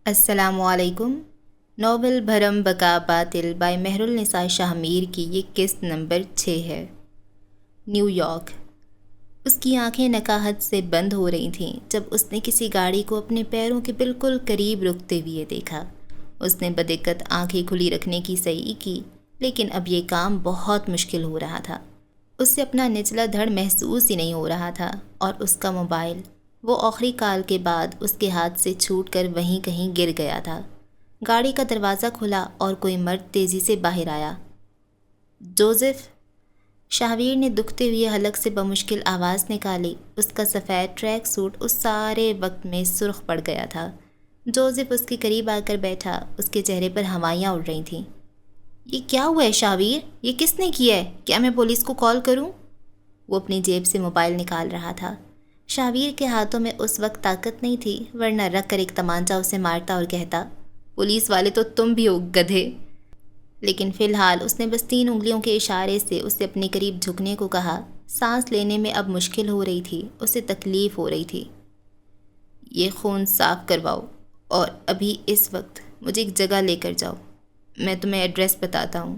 السلام علیکم۔ ناول بھرم بقا باطل بائی مہرالنساء شاہ میر کی یہ قسط نمبر 6 ہے۔ New York. اس کی آنکھیں نکاہت سے بند ہو رہی تھیں جب اس نے کسی گاڑی کو اپنے پیروں کے بالکل قریب رکتے ہوئے دیکھا۔ اس نے بدقت آنکھیں کھلی رکھنے کی صحیح کی، لیکن اب یہ کام بہت مشکل ہو رہا تھا۔ اس سے اپنا نچلا دھڑ محسوس ہی نہیں ہو رہا تھا، اور اس کا موبائل وہ آخری کال کے بعد اس کے ہاتھ سے چھوٹ کر وہیں کہیں گر گیا تھا۔ گاڑی کا دروازہ کھلا اور کوئی مرد تیزی سے باہر آیا۔ جوزف، شاہویر نے دکھتے ہوئے حلق سے بمشکل آواز نکالی۔ اس کا سفید ٹریک سوٹ اس سارے وقت میں سرخ پڑ گیا تھا۔ جوزف اس کے قریب آ کر بیٹھا، اس کے چہرے پر ہوائیاں اڑ رہی تھیں۔ یہ کیا ہوا ہے شاہویر؟ یہ کس نے کیا ہے؟ کیا میں پولیس کو کال کروں؟ وہ اپنی جیب سے موبائل نکال رہا تھا۔ شاہویر کے ہاتھوں میں اس وقت طاقت نہیں تھی، ورنہ رکھ کر ایک تمانچہ اسے مارتا اور کہتا، پولیس والے تو تم بھی ہو گدھے۔ لیکن فی الحال اس نے بس 3 انگلیوں کے اشارے سے اسے اپنے قریب جھکنے کو کہا۔ سانس لینے میں اب مشکل ہو رہی تھی، اسے تکلیف ہو رہی تھی۔ یہ خون صاف کرواؤ اور ابھی اس وقت مجھے ایک جگہ لے کر جاؤ، میں تمہیں ایڈریس بتاتا ہوں۔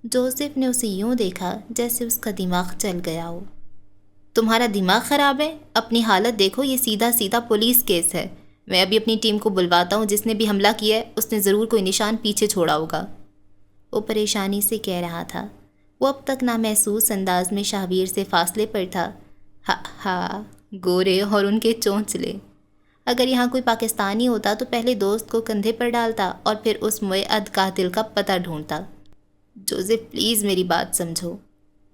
جوزف نے اسے یوں دیکھا جیسے اس کا دماغ چل گیا ہو۔ تمہارا دماغ خراب ہے؟ اپنی حالت دیکھو، یہ سیدھا سیدھا پولیس کیس ہے۔ میں ابھی اپنی ٹیم کو بلواتا ہوں، جس نے بھی حملہ کیا ہے اس نے ضرور کوئی نشان پیچھے چھوڑا ہوگا۔ وہ پریشانی سے کہہ رہا تھا۔ وہ اب تک نامحسوس انداز میں شاہویر سے فاصلے پر تھا۔ ہاں گورے اور ان کے چونچلے۔ اگر یہاں کوئی پاکستانی ہوتا تو پہلے دوست کو کندھے پر ڈالتا اور پھر اس موعد قاتل کا پتہ ڈھونڈتا۔ جوزف پلیز میری بات سمجھو۔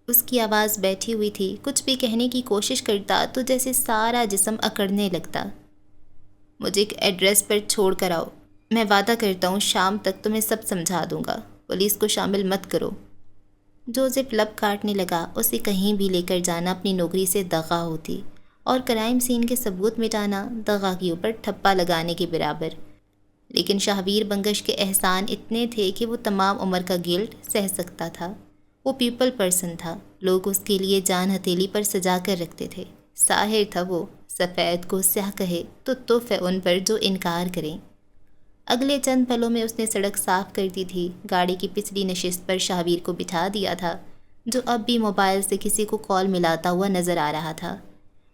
اس کی آواز بیٹھی ہوئی تھی، کچھ بھی کہنے کی کوشش کرتا تو جیسے سارا جسم اکڑنے لگتا۔ مجھے ایک ایڈریس پر چھوڑ کر آؤ، میں وعدہ کرتا ہوں شام تک تمہیں سب سمجھا دوں گا، پولیس کو شامل مت کرو۔ جوزف لب کاٹنے لگا۔ اسے کہیں بھی لے کر جانا اپنی نوکری سے دغا ہوتی، اور کرائم سین کے ثبوت مٹانا دغا کے اوپر ٹھپا لگانے کے برابر۔ لیکن شاہویر بنگش کے احسان اتنے تھے کہ وہ تمام عمر کا گلٹ سہ سکتا تھا۔ وہ پیپل پرسن تھا، لوگ اس کے لیے جان ہتھیلی پر سجا کر رکھتے تھے۔ ساحر تھا وہ، سفید کو سیاہ کہے تو تف ہے ان پر جو انکار کریں۔ اگلے چند پلوں میں اس نے سڑک صاف کر دی تھی، گاڑی کی پچھلی نشست پر شاہویر کو بٹھا دیا تھا، جو اب بھی موبائل سے کسی کو کال ملاتا ہوا نظر آ رہا تھا۔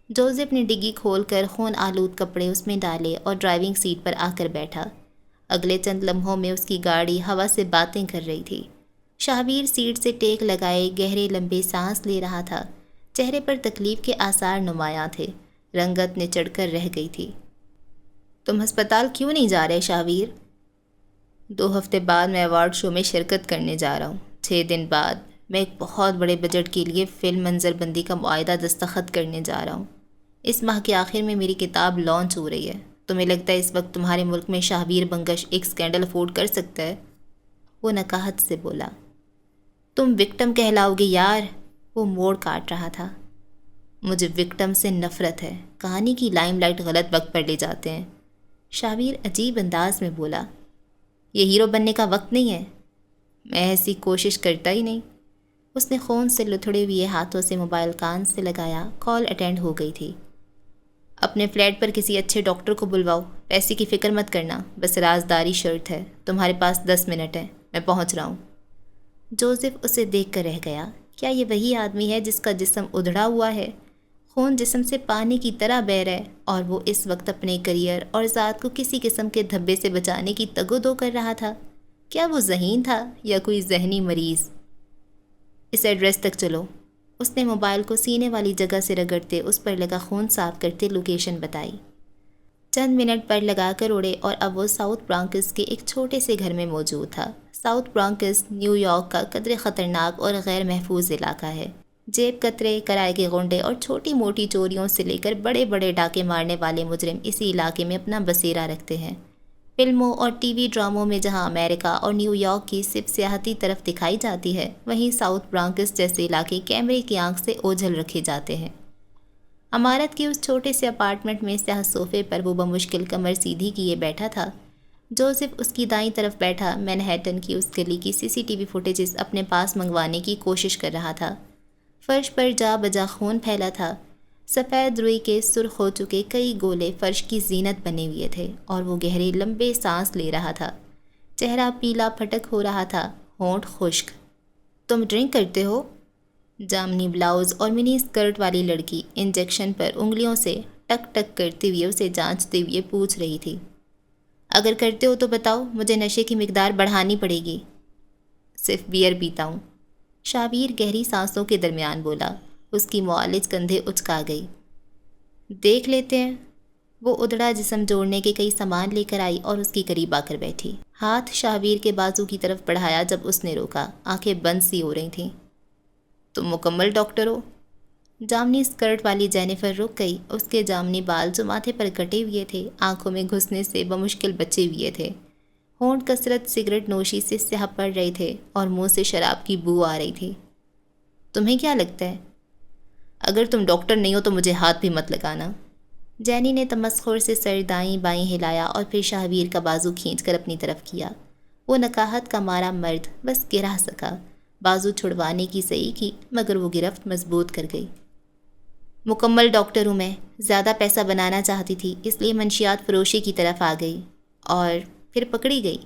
جوزف نے ڈگی کھول کر خون آلود کپڑے اس میں ڈالے اور ڈرائیونگ سیٹ پر آ کر بیٹھا۔ اگلے چند لمحوں میں اس کی گاڑی ہوا سے باتیں کر رہی تھی۔ شاہویر سیٹ سے ٹیک لگائے گہرے لمبے سانس لے رہا تھا۔ چہرے پر تکلیف کے آثار نمایاں تھے، رنگت نے چڑھ کر رہ گئی تھی۔ تم ہسپتال کیوں نہیں جا رہے شاہویر؟ 2 ہفتے بعد میں ایوارڈ شو میں شرکت کرنے جا رہا ہوں۔ 6 دن بعد میں ایک بہت بڑے بجٹ کے لیے فلم منظر بندی کا معاہدہ دستخط کرنے جا رہا ہوں۔ اس ماہ کے آخر میں میری کتاب لانچ ہو رہی ہے۔ تمہیں لگتا ہے اس وقت تمہارے ملک میں شاہویر بنگش ایک سکینڈل افورڈ کر سکتا ہے؟ وہ نکاہت سے بولا۔ تم وکٹم کہلاؤ گے یار۔ وہ موڑ کاٹ رہا تھا۔ مجھے وکٹم سے نفرت ہے، کہانی کی لائم لائٹ غلط وقت پر لے جاتے ہیں۔ شاہویر عجیب انداز میں بولا۔ یہ ہیرو بننے کا وقت نہیں ہے، میں ایسی کوشش کرتا ہی نہیں۔ اس نے خون سے لتھڑے ہوئے ہاتھوں سے موبائل کان سے لگایا۔ کال اٹینڈ ہو گئی تھی۔ اپنے فلیٹ پر کسی اچھے ڈاکٹر کو بلواؤ، پیسے کی فکر مت کرنا، بس رازداری شرط ہے۔ تمہارے پاس 10 منٹ ہیں، میں پہنچ رہا ہوں۔ جوزف اسے دیکھ کر رہ گیا۔ کیا یہ وہی آدمی ہے جس کا جسم ادھڑا ہوا ہے؟ خون جسم سے پانی کی طرح بہہ رہا ہے، اور وہ اس وقت اپنے کریئر اور ذات کو کسی قسم کے دھبے سے بچانے کی تگ و دو کر رہا تھا۔ کیا وہ ذہین تھا یا کوئی ذہنی مریض؟ اس ایڈریس تک چلو۔ اس نے موبائل کو سینے والی جگہ سے رگڑتے اس پر لگا خون صاف کرتے لوکیشن بتائی۔ چند منٹ پر لگا کر اڑے اور اب وہ ساؤتھ برانکس کے ایک چھوٹے سے گھر میں موجود تھا۔ ساؤتھ برانکس نیو یارک کا قدرے خطرناک اور غیر محفوظ علاقہ ہے۔ جیب کترے، کرائے کے غنڈے اور چھوٹی موٹی چوریوں سے لے کر بڑے بڑے ڈاکے مارنے والے مجرم اسی علاقے میں اپنا بسیرا رکھتے ہیں۔ فلموں اور ٹی وی ڈراموں میں جہاں امریکہ اور نیو یارک کی صرف سیاحتی طرف دکھائی جاتی ہے، وہیں ساؤتھ برانکس جیسے علاقے کیمرے کی آنکھ سے اوجھل رکھے جاتے ہیں۔ عمارت کے اس چھوٹے سے اپارٹمنٹ میں سیاہ صوفے پر وہ بمشکل کمر سیدھی کیے بیٹھا تھا۔ جوزف اس کی دائیں طرف بیٹھا مینہٹن کی اس گلی کی CCTV فوٹیجز اپنے پاس منگوانے کی کوشش کر رہا تھا۔ فرش پر جا بجا خون پھیلا تھا۔ سفید روئی کے سرخ ہو چکے کئی گولے فرش کی زینت بنے ہوئے تھے اور وہ گہرے لمبے سانس لے رہا تھا۔ چہرہ پیلا پھٹک ہو رہا تھا، ہونٹ خشک۔ تم ڈرنک کرتے ہو؟ جامنی بلاؤز اور منی اسکرٹ والی لڑکی انجیکشن پر انگلیوں سے ٹک ٹک کرتے ہوئے اسے جانچتے ہوئے پوچھ رہی تھی۔ اگر کرتے ہو تو بتاؤ، مجھے نشے کی مقدار بڑھانی پڑے گی۔ صرف بیئر پیتا ہوں، شابیر گہری سانسوں کے درمیان بولا۔ اس کی معالج کندھے اچکا گئی۔ دیکھ لیتے ہیں۔ وہ ادھڑا جسم جوڑنے کے کئی سامان لے کر آئی اور اس کی قریب آ کر بیٹھی۔ ہاتھ شابیر کے بازو کی طرف بڑھایا جب اس نے روکا، آنکھیں بند سی ہو رہی تھیں۔ تم مکمل ڈاکٹر ہو؟ جامنی اسکرٹ والی جینیفر رک گئی۔ اس کے جامنی بال جو ماتھے پر کٹے ہوئے تھے آنکھوں میں گھسنے سے بمشکل بچے ہوئے تھے۔ ہونٹ کثرت سگریٹ نوشی سے سیاہ پڑ رہے تھے اور منہ سے شراب کی بو آ رہی تھی۔ تمہیں کیا لگتا ہے؟ اگر تم ڈاکٹر نہیں ہو تو مجھے ہاتھ بھی مت لگانا۔ جینی نے تمسخر سے سر دائیں بائیں ہلایا اور پھر شاہویر کا بازو کھینچ کر اپنی طرف کیا۔ وہ نکاحت کا مارا مرد بس گرا سکا۔ بازو چھڑوانے کی صحیح کی مگر وہ گرفت مضبوط کر گئی۔ مکمل ڈاکٹر ہوں میں، زیادہ پیسہ بنانا چاہتی تھی اس لیے منشیات فروشی کی طرف آ گئی اور پھر پکڑی گئی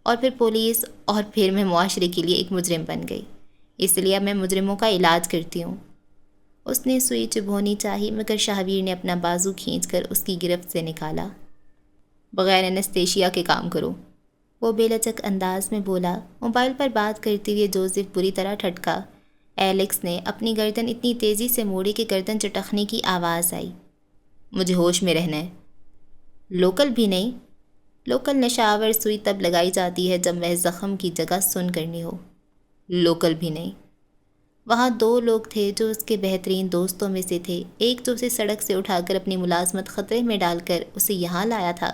اور پھر پولیس اور پھر میں معاشرے کے لیے ایک مجرم بن گئی۔ اس لیے اب میں مجرموں کا علاج کرتی ہوں۔ اس نے سوئی چبھونی چاہی مگر شاہویر نے اپنا بازو کھینچ کر اس کی گرفت سے نکالا۔ بغیر انستیشیا کے کام کرو، وہ بے لچک انداز میں بولا۔ موبائل پر بات کرتے ہوئے جوزف بری طرح ٹھٹکا۔ ایلیکس نے اپنی گردن اتنی تیزی سے موڑی کہ گردن چٹکنے کی آواز آئی۔ مجھے ہوش میں رہنا ہے۔ لوکل بھی نہیں؟ لوکل نشاور سوئی تب لگائی جاتی ہے جب وہ زخم کی جگہ سن کرنی ہو۔ لوکل بھی نہیں۔ وہاں دو لوگ تھے جو اس کے بہترین دوستوں میں سے تھے، ایک جو اسے سڑک سے اٹھا کر اپنی ملازمت خطرے میں ڈال کر اسے یہاں لایا تھا،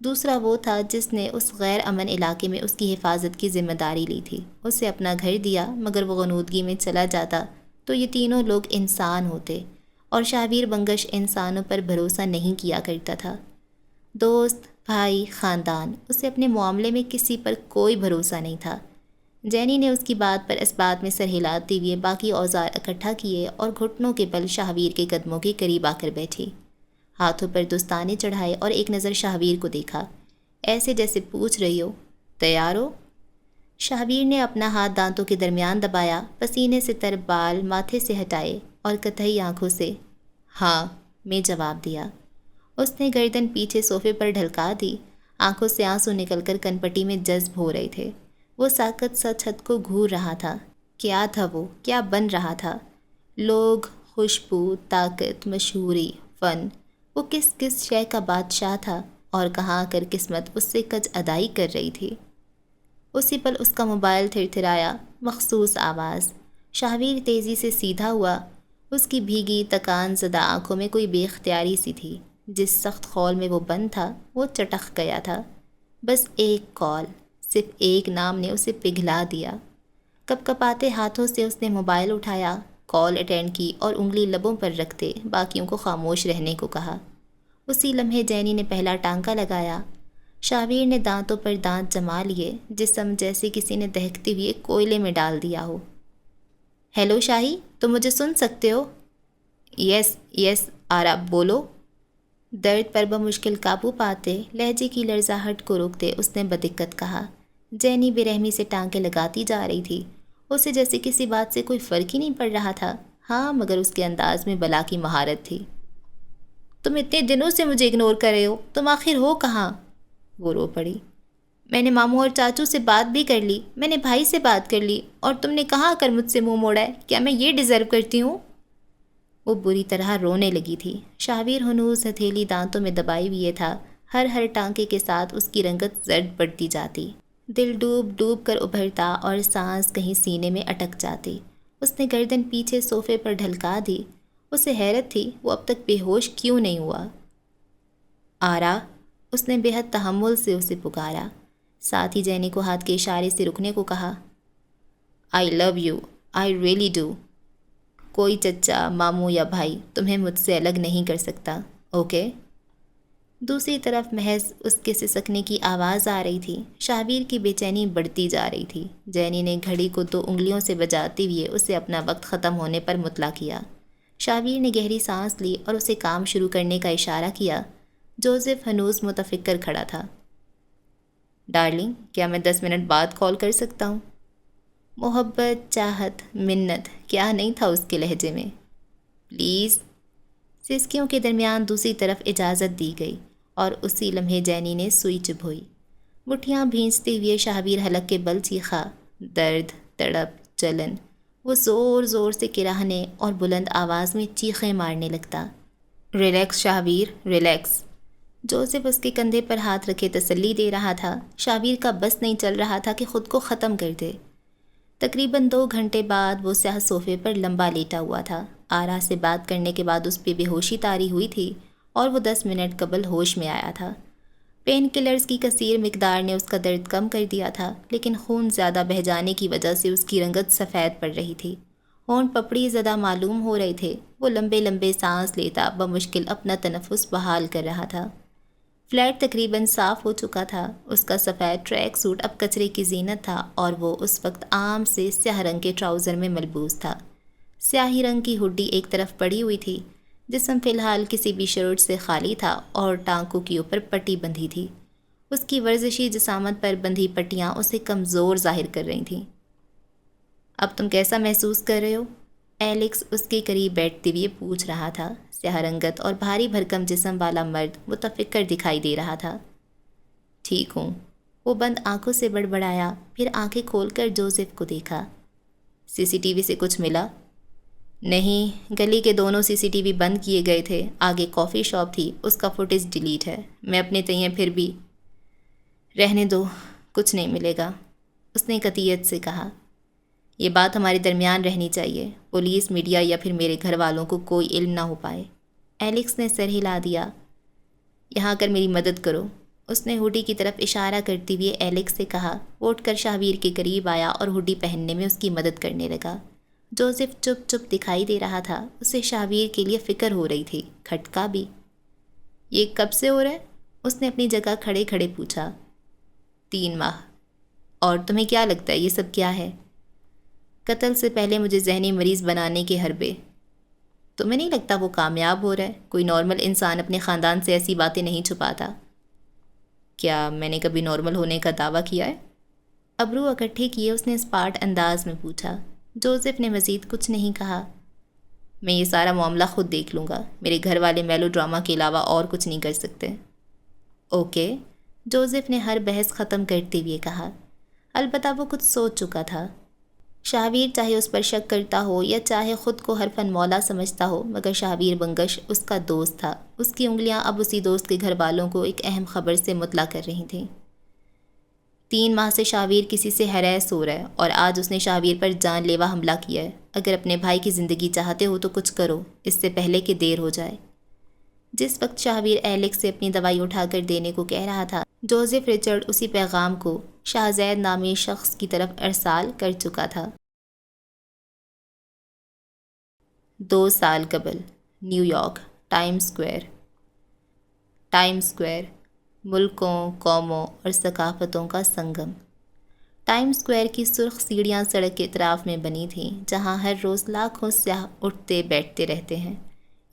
دوسرا وہ تھا جس نے اس غیر امن علاقے میں اس کی حفاظت کی ذمہ داری لی تھی۔ اسے اپنا گھر دیا مگر وہ غنودگی میں چلا جاتا تو یہ تینوں لوگ انسان ہوتے اور شاہویر بنگش انسانوں پر بھروسہ نہیں کیا کرتا تھا۔ دوست، بھائی، خاندان، اسے اپنے معاملے میں کسی پر کوئی بھروسہ نہیں تھا۔ جینی نے اس کی بات پر اس بات میں سر ہلاتے ہوئے باقی اوزار اکٹھا کیے اور گھٹنوں کے بل شاہویر کے قدموں کے قریب آ کر بیٹھی۔ ہاتھوں پر دستانے چڑھائے اور ایک نظر شاہویر کو دیکھا، ایسے جیسے پوچھ رہی ہو تیار ہو؟ شاہویر نے اپنا ہاتھ دانتوں کے درمیان دبایا، پسینے سے تر بال ماتھے سے ہٹائے اور کتھئی آنکھوں سے ہاں میں جواب دیا۔ اس نے گردن پیچھے صوفے پر ڈھلکا دی، آنکھوں سے آنسو نکل کر کنپٹی میں جذب ہو رہے تھے۔ وہ ساکت سا چھت کو گھور رہا تھا۔ کیا تھا وہ؟ کیا بن رہا تھا؟ لوگ، خوشبو، طاقت، مشہوری، فن۔ وہ کس کس شے کا بادشاہ تھا اور کہاں کر قسمت اس سے کج ادائی کر رہی تھی۔ اسی پل اس کا موبائل تھر تھرایا، مخصوص آواز۔ شاہویر تیزی سے سیدھا ہوا۔ اس کی بھیگی تکان زدہ آنکھوں میں کوئی بے اختیاری سی تھی۔ جس سخت خول میں وہ بند تھا وہ چٹخ گیا تھا۔ بس ایک کال، صرف ایک نام نے اسے پگھلا دیا۔ کپ کپاتے ہاتھوں سے اس نے موبائل اٹھایا، کال اٹینڈ کی اور انگلی لبوں پر رکھتے باقیوں کو خاموش رہنے کو کہا۔ اسی لمحے جینی نے پہلا ٹانکا لگایا۔ شاہویر نے دانتوں پر دانت جما لیے، جسم جیسے کسی نے دہکتے ہوئے کوئلے میں ڈال دیا ہو۔ ہیلو شاہی، تم مجھے سن سکتے ہو؟ یس یس آرا، بولو۔ درد پر بمشکل قابو پاتے، لہجے کی لرزاہٹ کو روکتے اس نے بدقت کہا۔ جینی بے رحمی سے ٹانکے لگاتی جا رہی تھی۔ اسے جیسے کسی بات سے کوئی فرق ہی نہیں پڑ رہا تھا۔ ہاں مگر اس کے انداز میں بلا کی مہارت تھی۔ تم اتنے دنوں سے مجھے اگنور کر رہے ہو، تم آخر ہو کہاں؟ وہ رو پڑی۔ میں نے ماموں اور چاچو سے بات بھی کر لی، میں نے بھائی سے بات کر لی، اور تم نے کہاں کر مجھ سے منہ موڑا ہے؟ کیا میں یہ ڈیزرو کرتی ہوں؟ وہ بری طرح رونے لگی تھی۔ شاہویر ہنوز ہتھیلی دانتوں میں دبائی ہوئے تھا۔ ہر ٹانکے کے ساتھ اس کی رنگت زرد پڑتی جاتی، دل ڈوب ڈوب کر ابھرتا اور سانس کہیں سینے میں اٹک جاتی۔ اس نے گردن پیچھے صوفے پر ڈھلکا دی۔ اسے حیرت تھی وہ اب تک بے ہوش کیوں نہیں ہوا۔ آرا، اس نے بے حد تحمل سے اسے پکارا، ساتھ ہی جینی کو ہاتھ کے اشارے سے رکنے کو کہا۔ I love you, I really do. کوئی چچا، ماموں یا بھائی تمہیں مجھ سے الگ نہیں کر سکتا، اوکے؟ دوسری طرف محض اس کے سسکنے کی آواز آ رہی تھی۔ شاہویر کی بے چینی بڑھتی جا رہی تھی۔ جینی نے گھڑی کو 2 انگلیوں سے بجاتے ہوئے اسے اپنا وقت ختم ہونے پر مطلع کیا۔ شابیر نے گہری سانس لی اور اسے کام شروع کرنے کا اشارہ کیا۔ جوزف ہنوز متفکر کھڑا تھا۔ ڈارلنگ، کیا میں 10 منٹ بعد کال کر سکتا ہوں؟ محبت، چاہت، منت کیا نہیں تھا اس کے لہجے میں۔ پلیز۔ سسکیوں کے درمیان دوسری طرف اجازت دی گئی اور اسی لمحے جینی نے سوئی چبھوئی۔ مٹھیاں بھینچتے ہوئے شہابیر حلق کے بل چیخا۔ درد، تڑپ، جلن۔ وہ زور زور سے کراہنے اور بلند آواز میں چیخیں مارنے لگتا۔ Relax Shahabir, relax. جوزف اس کے کندھے پر ہاتھ رکھے تسلی دے رہا تھا۔ شہابیر کا بس نہیں چل رہا تھا کہ خود کو ختم کر دے۔ تقریباً 2 گھنٹے بعد وہ سیاہ صوفے پر لمبا لیٹا ہوا تھا۔ آرا سے بات کرنے کے بعد اس پہ بے ہوشی طاری ہوئی تھی اور وہ 10 منٹ قبل ہوش میں آیا تھا۔ پین کلرز کی کثیر مقدار نے اس کا درد کم کر دیا تھا، لیکن خون زیادہ بہہ جانے کی وجہ سے اس کی رنگت سفید پڑ رہی تھی۔ ہونٹ پپڑی زدہ معلوم ہو رہے تھے۔ وہ لمبے لمبے سانس لیتا بمشکل اپنا تنفس بحال کر رہا تھا۔ فلیٹ تقریباً صاف ہو چکا تھا۔ اس کا سفید ٹریک سوٹ اب کچرے کی زینت تھا اور وہ اس وقت عام سے سیاہ رنگ کے ٹراؤزر میں ملبوس تھا۔ سیاہی رنگ کی ہڈی ایک طرف پڑی ہوئی تھی۔ جسم فی الحال کسی بھی شرٹ سے خالی تھا اور ٹانکوں کے اوپر پٹی بندھی تھی۔ اس کی ورزشی جسامت پر بندھی پٹیاں اسے کمزور ظاہر کر رہی تھیں۔ اب تم کیسا محسوس کر رہے ہو؟ ایلکس اس کے قریب بیٹھتے ہوئے پوچھ رہا تھا۔ سیاہ رنگت اور بھاری بھرکم جسم والا مرد متفکر دکھائی دے رہا تھا۔ ٹھیک ہوں۔ وہ بند آنکھوں سے بڑبڑایا، پھر آنکھیں کھول کر جوزف کو دیکھا۔ CCTV سے کچھ ملا؟ نہیں، گلی کے دونوں CCTV بند کیے گئے تھے۔ آگے کافی شاپ تھی، اس کا فوٹیج ڈیلیٹ ہے۔ میں اپنے تئیں پھر بھی رہنے دو، کچھ نہیں ملے گا، اس نے قطعیت سے کہا۔ یہ بات ہمارے درمیان رہنی چاہیے۔ پولیس، میڈیا یا پھر میرے گھر والوں کو کوئی علم نہ ہو پائے۔ ایلکس نے سر ہلا دیا۔ یہاں آ کر میری مدد کرو، اس نے ہوڈی کی طرف اشارہ کرتے ہوئے ایلکس سے کہا۔ وہ اٹھ کر شہابیر کے قریب آیا اور ہوڈی پہننے میں اس کی مدد کرنے لگا۔ جوزف چپ چپ دکھائی دے رہا تھا۔ اسے شہابیر کے لیے فکر ہو رہی تھی، کھٹکا بھی۔ یہ کب سے ہو رہا ہے؟ اس نے اپنی جگہ کھڑے کھڑے پوچھا۔ 3 ماہ۔ اور تمہیں کیا لگتا ہے یہ سب کیا ہے؟ قتل سے پہلے مجھے ذہنی مریض بنانے کے حربے۔ تمہیں نہیں لگتا وہ کامیاب ہو رہا ہے؟ کوئی نارمل انسان اپنے خاندان سے ایسی باتیں نہیں چھپاتا۔ کیا میں نے کبھی نارمل ہونے کا دعویٰ کیا ہے؟ ابرو اکٹھے کیے اس نے اسپاٹ انداز میں پوچھا۔ جوزف نے مزید کچھ نہیں کہا۔ میں یہ سارا معاملہ خود دیکھ لوں گا۔ میرے گھر والے میلو ڈرامہ کے علاوہ اور کچھ نہیں کر سکتے۔ اوکے، جوزف نے ہر بحث ختم کرتے ہوئے کہا۔ البتہ وہ کچھ سوچ چکا تھا۔ شہابیر چاہے اس پر شک کرتا ہو یا چاہے خود کو ہر فن مولا سمجھتا ہو، مگر شہابیر بنگش اس کا دوست تھا۔ اس کی انگلیاں اب اسی دوست کے گھر والوں کو ایک اہم خبر سے مطلع کر رہی تھیں۔ 3 ماہ سے شہابیر کسی سے ہراس ہو رہا ہے اور آج اس نے شہابیر پر جان لیوا حملہ کیا ہے۔ اگر اپنے بھائی کی زندگی چاہتے ہو تو کچھ کرو، اس سے پہلے کہ دیر ہو جائے۔ جس وقت شہابیر ایلکس سے اپنی دوائی اٹھا کر دینے کو کہہ رہا تھا، جوزف رچرڈ اسی پیغام کو شاہزید نامی شخص کی طرف ارسال کر چکا تھا۔ 2 سال قبل، new York, time square. Time square ملکوں، قوموں اور ثقافتوں کا سنگم۔ ٹائم اسکوائر کی سرخ سیڑھیاں سڑک کے اطراف میں بنی تھیں، جہاں ہر روز لاکھوں سیاح اٹھتے بیٹھتے رہتے ہیں۔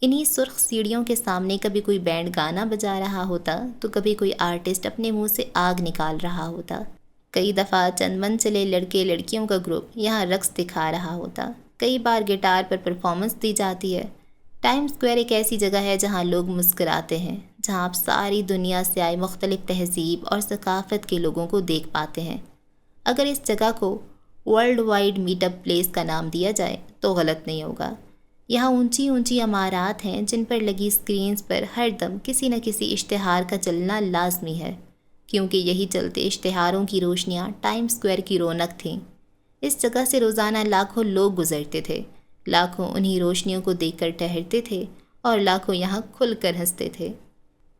انہی سرخ سیڑھیوں کے سامنے کبھی کوئی بینڈ گانا بجا رہا ہوتا تو کبھی کوئی آرٹسٹ اپنے منہ سے آگ نکال رہا ہوتا۔ کئی دفعہ چند من چلے لڑکے لڑکیوں کا گروپ یہاں رقص دکھا رہا ہوتا۔ کئی بار گٹار پر پرفارمنس دی جاتی ہے۔ ٹائم اسکوائر ایک ایسی جگہ ہے جہاں لوگ مسکراتے ہیں، جہاں آپ ساری دنیا سے آئے مختلف تہذیب اور ثقافت کے لوگوں کو دیکھ پاتے ہیں۔ اگر اس جگہ کو world wide meet up place کا نام دیا جائے تو غلط نہیں ہوگا۔ یہاں اونچی اونچی عمارات ہیں جن پر لگی سکرینز پر ہر دم کسی نہ کسی اشتہار کا چلنا لازمی ہے، کیونکہ یہی چلتے اشتہاروں کی روشنیاں ٹائم اسکوائر کی رونق تھیں۔ اس جگہ سے روزانہ لاکھوں لوگ گزرتے تھے، لاکھوں انہی روشنیوں کو دیکھ کر ٹہرتے تھے اور لاکھوں یہاں کھل کر ہنستے تھے۔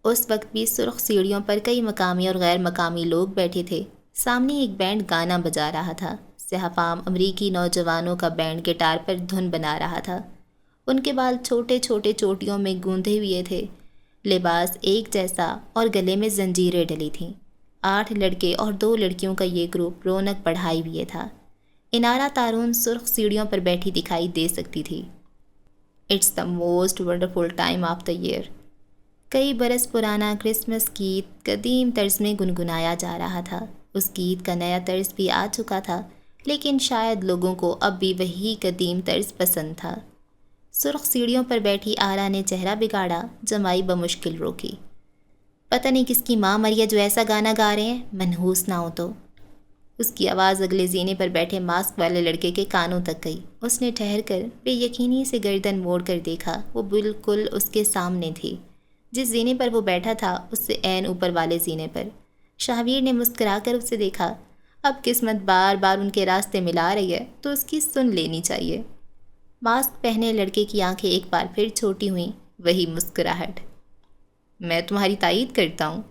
اس وقت بھی سرخ سیڑھیوں پر کئی مقامی اور غیر مقامی لوگ بیٹھے تھے۔ سامنے ایک بینڈ گانا بجا رہا تھا۔ سیاہ فام امریکی نوجوانوں کا بینڈ گٹار پر دھن بنا رہا تھا۔ ان کے بال چھوٹے چھوٹے چوٹیوں میں گوندھے ہوئے تھے، لباس ایک جیسا اور گلے میں زنجیریں ڈلی تھیں۔ 8 لڑکے اور 2 لڑکیوں کا یہ گروپ رونق بڑھائے ہوئے تھا۔ انارہ تارون سرخ سیڑھیوں پر بیٹھی دکھائی دے سکتی تھی۔ It's the most wonderful time of the year. کئی برس پرانا کرسمس گیت قدیم طرز میں گنگنایا جا رہا تھا۔ اس گیت کا نیا طرز بھی آ چکا تھا، لیکن شاید لوگوں کو اب بھی وہی قدیم طرز پسند تھا۔ سرخ سیڑھیوں پر بیٹھی آرا نے چہرہ بگاڑا، جمائی بمشکل روکی۔ پتہ نہیں کس کی ماں مری ہے جو ایسا گانا گا رہے ہیں، منحوس نہ ہو تو۔ اس کی آواز اگلے زینے پر بیٹھے ماسک والے لڑکے کے کانوں تک گئی۔ اس نے ٹھہر کر بے یقینی سے گردن موڑ کر دیکھا۔ وہ بالکل اس کے سامنے تھی، جس زینے پر وہ بیٹھا تھا اس سے عین اوپر والے زینے پر۔ شاہویر نے مسکرا کر اسے دیکھا۔ اب قسمت بار بار ان کے راستے ملا رہی ہے تو اس کی سن لینی چاہیے۔ ماسک پہنے لڑکے کی آنکھیں ایک بار پھر چھوٹی ہوئیں، وہی مسکراہٹ۔ میں تمہاری تائید کرتا ہوں۔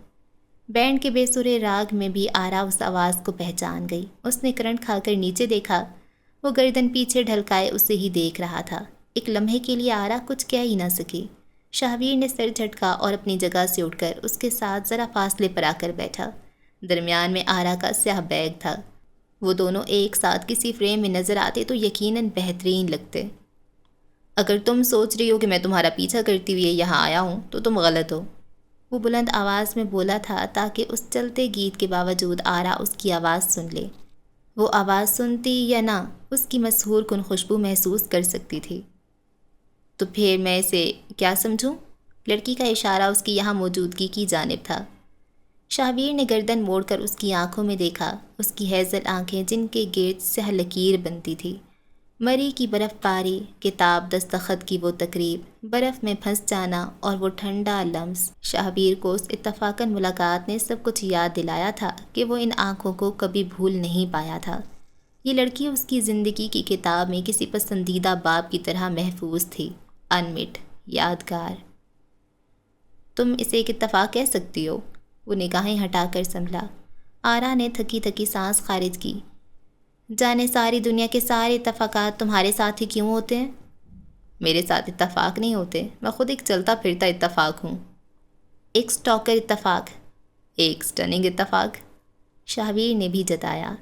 بینڈ کے بے سرے راگ میں بھی آرا اس آواز کو پہچان گئی۔ اس نے کرنٹ کھا کر نیچے دیکھا۔ وہ گردن پیچھے ڈھلکائے اسے ہی دیکھ رہا تھا۔ ایک لمحے کے لیے آرا کچھ کہہ ہی نہ سکی۔ شاہویر نے سر جھٹکا اور اپنی جگہ سے اٹھ کر اس کے ساتھ ذرا فاصلے پر آ کر بیٹھا۔ درمیان میں آرا کا سیاہ بیگ تھا۔ وہ دونوں ایک ساتھ کسی فریم میں نظر آتے تو یقیناً بہترین لگتے۔ اگر تم سوچ رہی ہو کہ میں تمہارا پیچھا کرتی ہوئے یہاں آیا ہوں تو تم غلط ہو، وہ بلند آواز میں بولا تھا تاکہ اس چلتے گیت کے باوجود آرا اس کی آواز سن لے۔ وہ آواز سنتی یا نہ، اس کی مسحور کن خوشبو محسوس کر سکتی تھی۔ تو پھر میں اسے کیا سمجھوں؟ لڑکی کا اشارہ اس کی یہاں موجودگی کی جانب تھا۔ شاہویر نے گردن موڑ کر اس کی آنکھوں میں دیکھا۔ اس کی ہیزل آنکھیں جن کے گرد سیاہ لکیر بنتی تھی، مری کی برف باری، کتاب دستخط کی وہ تقریب، برف میں پھنس جانا اور وہ ٹھنڈا لمس۔ شاہویر کو اس اتفاقاً ملاقات نے سب کچھ یاد دلایا تھا کہ وہ ان آنکھوں کو کبھی بھول نہیں پایا تھا۔ یہ لڑکی اس کی زندگی کی کتاب میں کسی پسندیدہ باب کی طرح محفوظ تھی، انمٹ، یادگار۔ تم اسے ایک اتفاق کہہ سکتی ہو؟ وہ نگاہیں ہٹا کر سنبھلا۔ آرا نے تھکی تھکی سانس خارج کی۔ جانے ساری دنیا کے سارے اتفاقات تمہارے ساتھ ہی کیوں ہوتے ہیں؟ میرے ساتھ اتفاق نہیں ہوتے، میں خود ایک چلتا پھرتا اتفاق ہوں۔ ایک سٹاکر اتفاق، ایک سٹننگ اتفاق، شاہویر نے بھی جتایا۔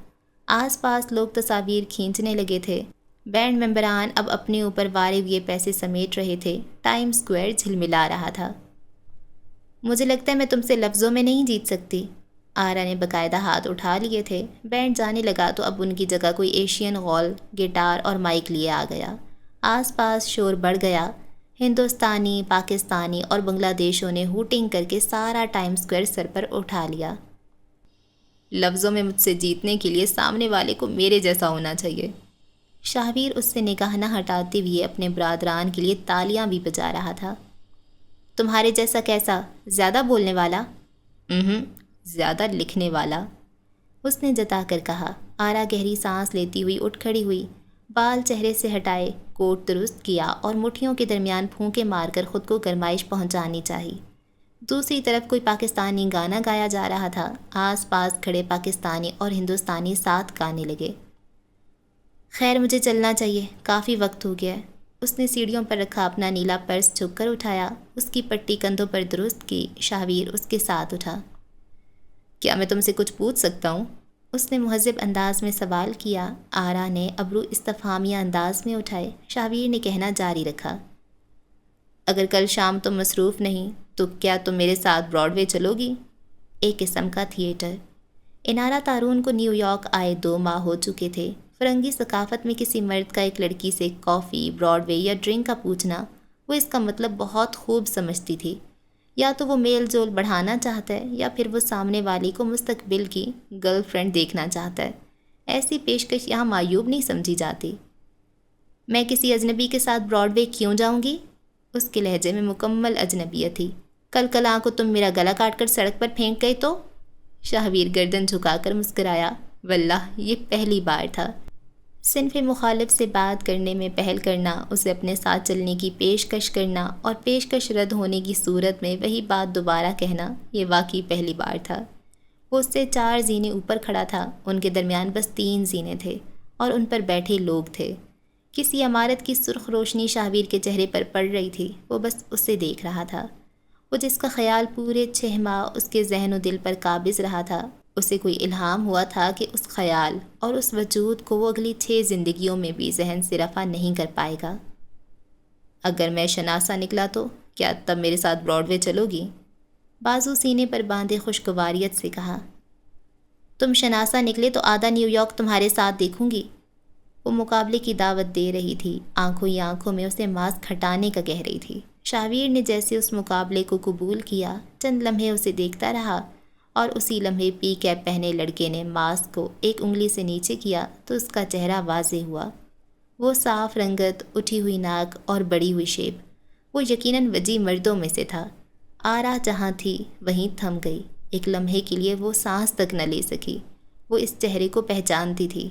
آس پاس لوگ تصاویر کھینچنے لگے تھے۔ بینڈ ممبران اب اپنے اوپر وارے ہوئے پیسے سمیٹ رہے تھے۔ ٹائم سکوائر جھلملا رہا تھا۔ مجھے لگتا ہے میں تم سے لفظوں میں نہیں جیت سکتی۔ آرا نے باقاعدہ ہاتھ اٹھا لیے تھے۔ بینڈ جانے لگا تو اب ان کی جگہ کوئی ایشین غول گٹار اور مائک لیے آ گیا۔ آس پاس شور بڑھ گیا۔ ہندوستانی، پاکستانی اور بنگلہ دیشوں نے ہوٹنگ کر کے سارا ٹائم سکوائر سر پر اٹھا لیا۔ لفظوں میں مجھ سے جیتنے کے لیے سامنے والے کو میرے جیسا ہونا چاہیے۔ شاہویر اس سے نگاہ نہ ہٹاتے ہوئے اپنے برادران کے لیے تالیاں بھی بجا رہا تھا۔ تمہارے جیسا کیسا؟ زیادہ بولنے والا؟ زیادہ لکھنے والا، اس نے جتا کر کہا۔ آرا گہری سانس لیتی ہوئی اٹھ کھڑی ہوئی، بال چہرے سے ہٹائے، کوٹ درست کیا اور مٹھیوں کے درمیان پھونکے مار کر خود کو گرمائش پہنچانی چاہی۔ دوسری طرف کوئی پاکستانی گانا گایا جا رہا تھا۔ آس پاس کھڑے پاکستانی اور ہندوستانی ساتھ گانے لگے۔ خیر مجھے چلنا چاہیے، کافی وقت ہو گیا ہے۔ اس نے سیڑھیوں پر رکھا اپنا نیلا پرس جھک کر اٹھایا، اس کی پٹی کندھوں پر درست کی۔ شاہویر اس کے ساتھ اٹھا۔ کیا میں تم سے کچھ پوچھ سکتا ہوں؟ اس نے مہذب انداز میں سوال کیا۔ آرا نے ابرو استفہامیہ انداز میں اٹھائے۔ شاہویر نے کہنا جاری رکھا، اگر کل شام تم مصروف نہیں تو کیا تم میرے ساتھ براڈ وے چلو گی؟ ایک قسم کا تھیٹر۔ انارا تارون کو نیو یارک آئے 2 ماہ ہو چکے تھے۔ فرنگی ثقافت میں کسی مرد کا ایک لڑکی سے کافی، براڈ وے یا ڈرنک کا پوچھنا، وہ اس کا مطلب بہت خوب سمجھتی تھی۔ یا تو وہ میل جول بڑھانا چاہتا ہے یا پھر وہ سامنے والی کو مستقبل کی گرل فرینڈ دیکھنا چاہتا ہے۔ ایسی پیشکش یہاں معیوب نہیں سمجھی جاتی۔ میں کسی اجنبی کے ساتھ براڈ وے کیوں جاؤں گی؟ اس کے لہجے میں مکمل اجنبیت تھی۔ کل کو تم میرا گلا کاٹ کر سڑک پر پھینک گئے تو؟ شاہویر گردن جھکا کر مسکرایا۔ واللہ یہ پہلی بار تھا۔ صنف مخالف سے بات کرنے میں پہل کرنا، اسے اپنے ساتھ چلنے کی پیشکش کرنا اور پیشکش رد ہونے کی صورت میں وہی بات دوبارہ کہنا، یہ واقعی پہلی بار تھا۔ وہ اس سے 4 زینے اوپر کھڑا تھا۔ ان کے درمیان بس 3 زینے تھے اور ان پر بیٹھے لوگ تھے۔ کسی عمارت کی سرخ روشنی شاہویر کے چہرے پر پڑ رہی تھی۔ وہ بس اسے دیکھ رہا تھا۔ وہ جس کا خیال پورے 6 ماہ اس کے ذہن و دل پر قابض رہا تھا، اسے کوئی الہام ہوا تھا کہ اس خیال اور اس وجود کو وہ اگلی 6 زندگیوں میں بھی ذہن سے رفع نہیں کر پائے گا۔ اگر میں شناسا نکلا تو کیا تب میرے ساتھ براڈ وے چلو گی؟ بازو سینے پر باندھے خوشگواریت سے کہا۔ تم شناسا نکلے تو آدھا نیو یارک تمہارے ساتھ دیکھوں گی۔ وہ مقابلے کی دعوت دے رہی تھی، آنکھوں ہی آنکھوں میں اسے ماسک ہٹانے کا کہہ رہی تھی۔ شاہویر نے جیسے اس مقابلے کو قبول کیا، چند لمحے اسے دیکھتا رہا، اور اسی لمحے پی کیپ پہنے لڑکے نے ماسک کو ایک انگلی سے نیچے کیا تو اس کا چہرہ واضح ہوا۔ وہ صاف رنگت، اٹھی ہوئی ناک اور بڑی ہوئی شیپ، وہ یقیناً وجی مردوں میں سے تھا۔ آرا جہاں تھی وہیں تھم گئی، ایک لمحے کے لیے وہ سانس تک نہ لے سکی۔ وہ اس چہرے کو پہچانتی تھی۔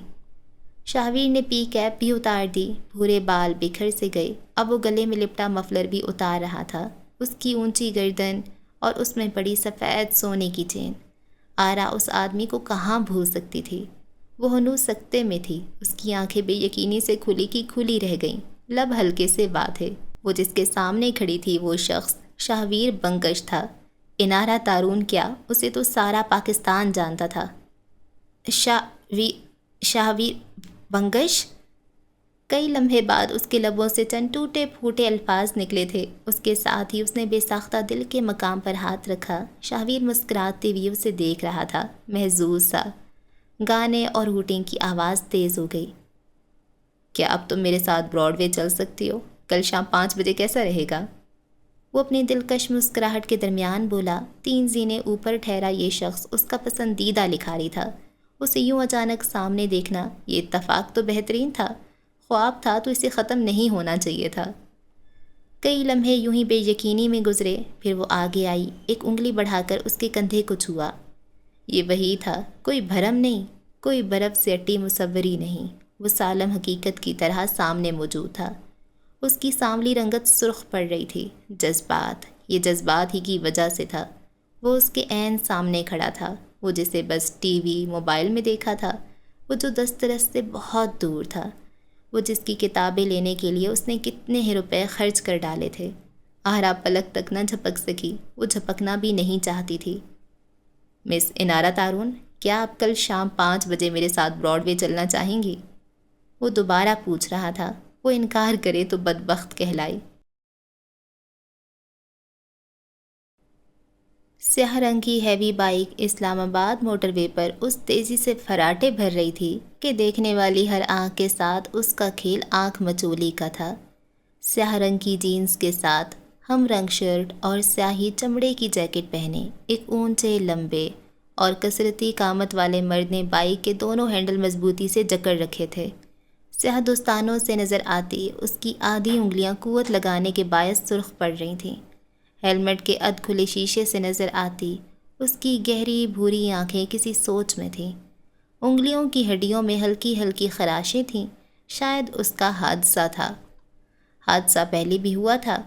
شاہویر نے پی کیپ بھی اتار دی، پورے بال بکھر سے گئے، اب وہ گلے میں لپٹا مفلر بھی اتار رہا تھا، اس کی اونچی گردن اور اس میں پڑی سفید سونے کی چین۔ آرا اس آدمی کو کہاں بھول سکتی تھی؟ وہ ہنوز سکتے میں تھی، اس کی آنکھیں بے یقینی سے کھلی کی کھلی رہ گئیں، لب ہلکے سے باتھے۔ وہ جس کے سامنے کھڑی تھی وہ شخص شاہویر بنگش تھا۔ انارا تارون کیا، اسے تو سارا پاکستان جانتا تھا۔ شاہویر بنگش؟ کئی لمحے بعد اس کے لبوں سے چند ٹوٹے پھوٹے الفاظ نکلے تھے، اس کے ساتھ ہی اس نے بے ساختہ دل کے مقام پر ہاتھ رکھا۔ شاہویر مسکراتے ہوئے اسے دیکھ رہا تھا، محظوظ سا۔ گانے اور ہوٹنگ کی آواز تیز ہو گئی۔ کیا اب تم میرے ساتھ براڈ وے چل سکتی ہو؟ کل شام 5 بجے کیسا رہے گا؟ وہ اپنی دلکش مسکراہٹ کے درمیان بولا۔ 3 زینے اوپر ٹھہرا یہ شخص اس کا پسندیدہ لکھاری تھا۔ اسے یوں اچانک سامنے دیکھنا، یہ اتفاق تو بہترین تھا، خواب تھا تو اسے ختم نہیں ہونا چاہیے تھا۔ کئی لمحے یوں ہی بے یقینی میں گزرے، پھر وہ آگے آئی، ایک انگلی بڑھا کر اس کے کندھے کو چھوا۔ یہ وہی تھا، کوئی بھرم نہیں، کوئی برف سے اٹی مصوری نہیں، وہ سالم حقیقت کی طرح سامنے موجود تھا۔ اس کی سانولی رنگت سرخ پڑ رہی تھی۔ جذبات، یہ جذبات ہی کی وجہ سے تھا۔ وہ اس کے عین سامنے کھڑا تھا، وہ جسے بس ٹی وی، موبائل میں دیکھا تھا، وہ جو دسترس سے بہت دور تھا، وہ جس کی کتابیں لینے کے لیے اس نے کتنے ہی روپے خرچ کر ڈالے تھے۔ آہرا پلک تک نہ جھپک سکی، وہ جھپکنا بھی نہیں چاہتی تھی۔ مس انارا تارون، کیا آپ کل شام 5 بجے میرے ساتھ براڈ وے چلنا چاہیں گی؟ وہ دوبارہ پوچھ رہا تھا۔ وہ انکار کرے تو بدبخت کہلائی۔ سیاہ رنگ کی ہیوی بائک اسلام آباد موٹر وے پر اس تیزی سے فراٹے بھر رہی تھی کہ دیکھنے والی ہر آنکھ کے ساتھ اس کا کھیل آنکھ مچولی کا تھا۔ سیاہ رنگ کی جینز کے ساتھ ہم رنگ شرٹ اور سیاہی چمڑے کی جیکٹ پہنے ایک اونچے، لمبے اور کثرتی قامت والے مرد نے بائک کے دونوں ہینڈل مضبوطی سے جکڑ رکھے تھے۔ سیاہ دستانوں سے نظر آتی اس کی آدھی انگلیاں قوت لگانے کے باعث سرخ پڑ رہی تھیں۔ ہیلمٹ کے ادھ کھلے شیشے سے نظر آتی اس کی گہری بھوری آنکھیں کسی سوچ میں تھیں۔ انگلیوں کی ہڈیوں میں ہلکی ہلکی خراشیں تھیں، شاید اس کا حادثہ تھا۔ حادثہ پہلے بھی ہوا تھا۔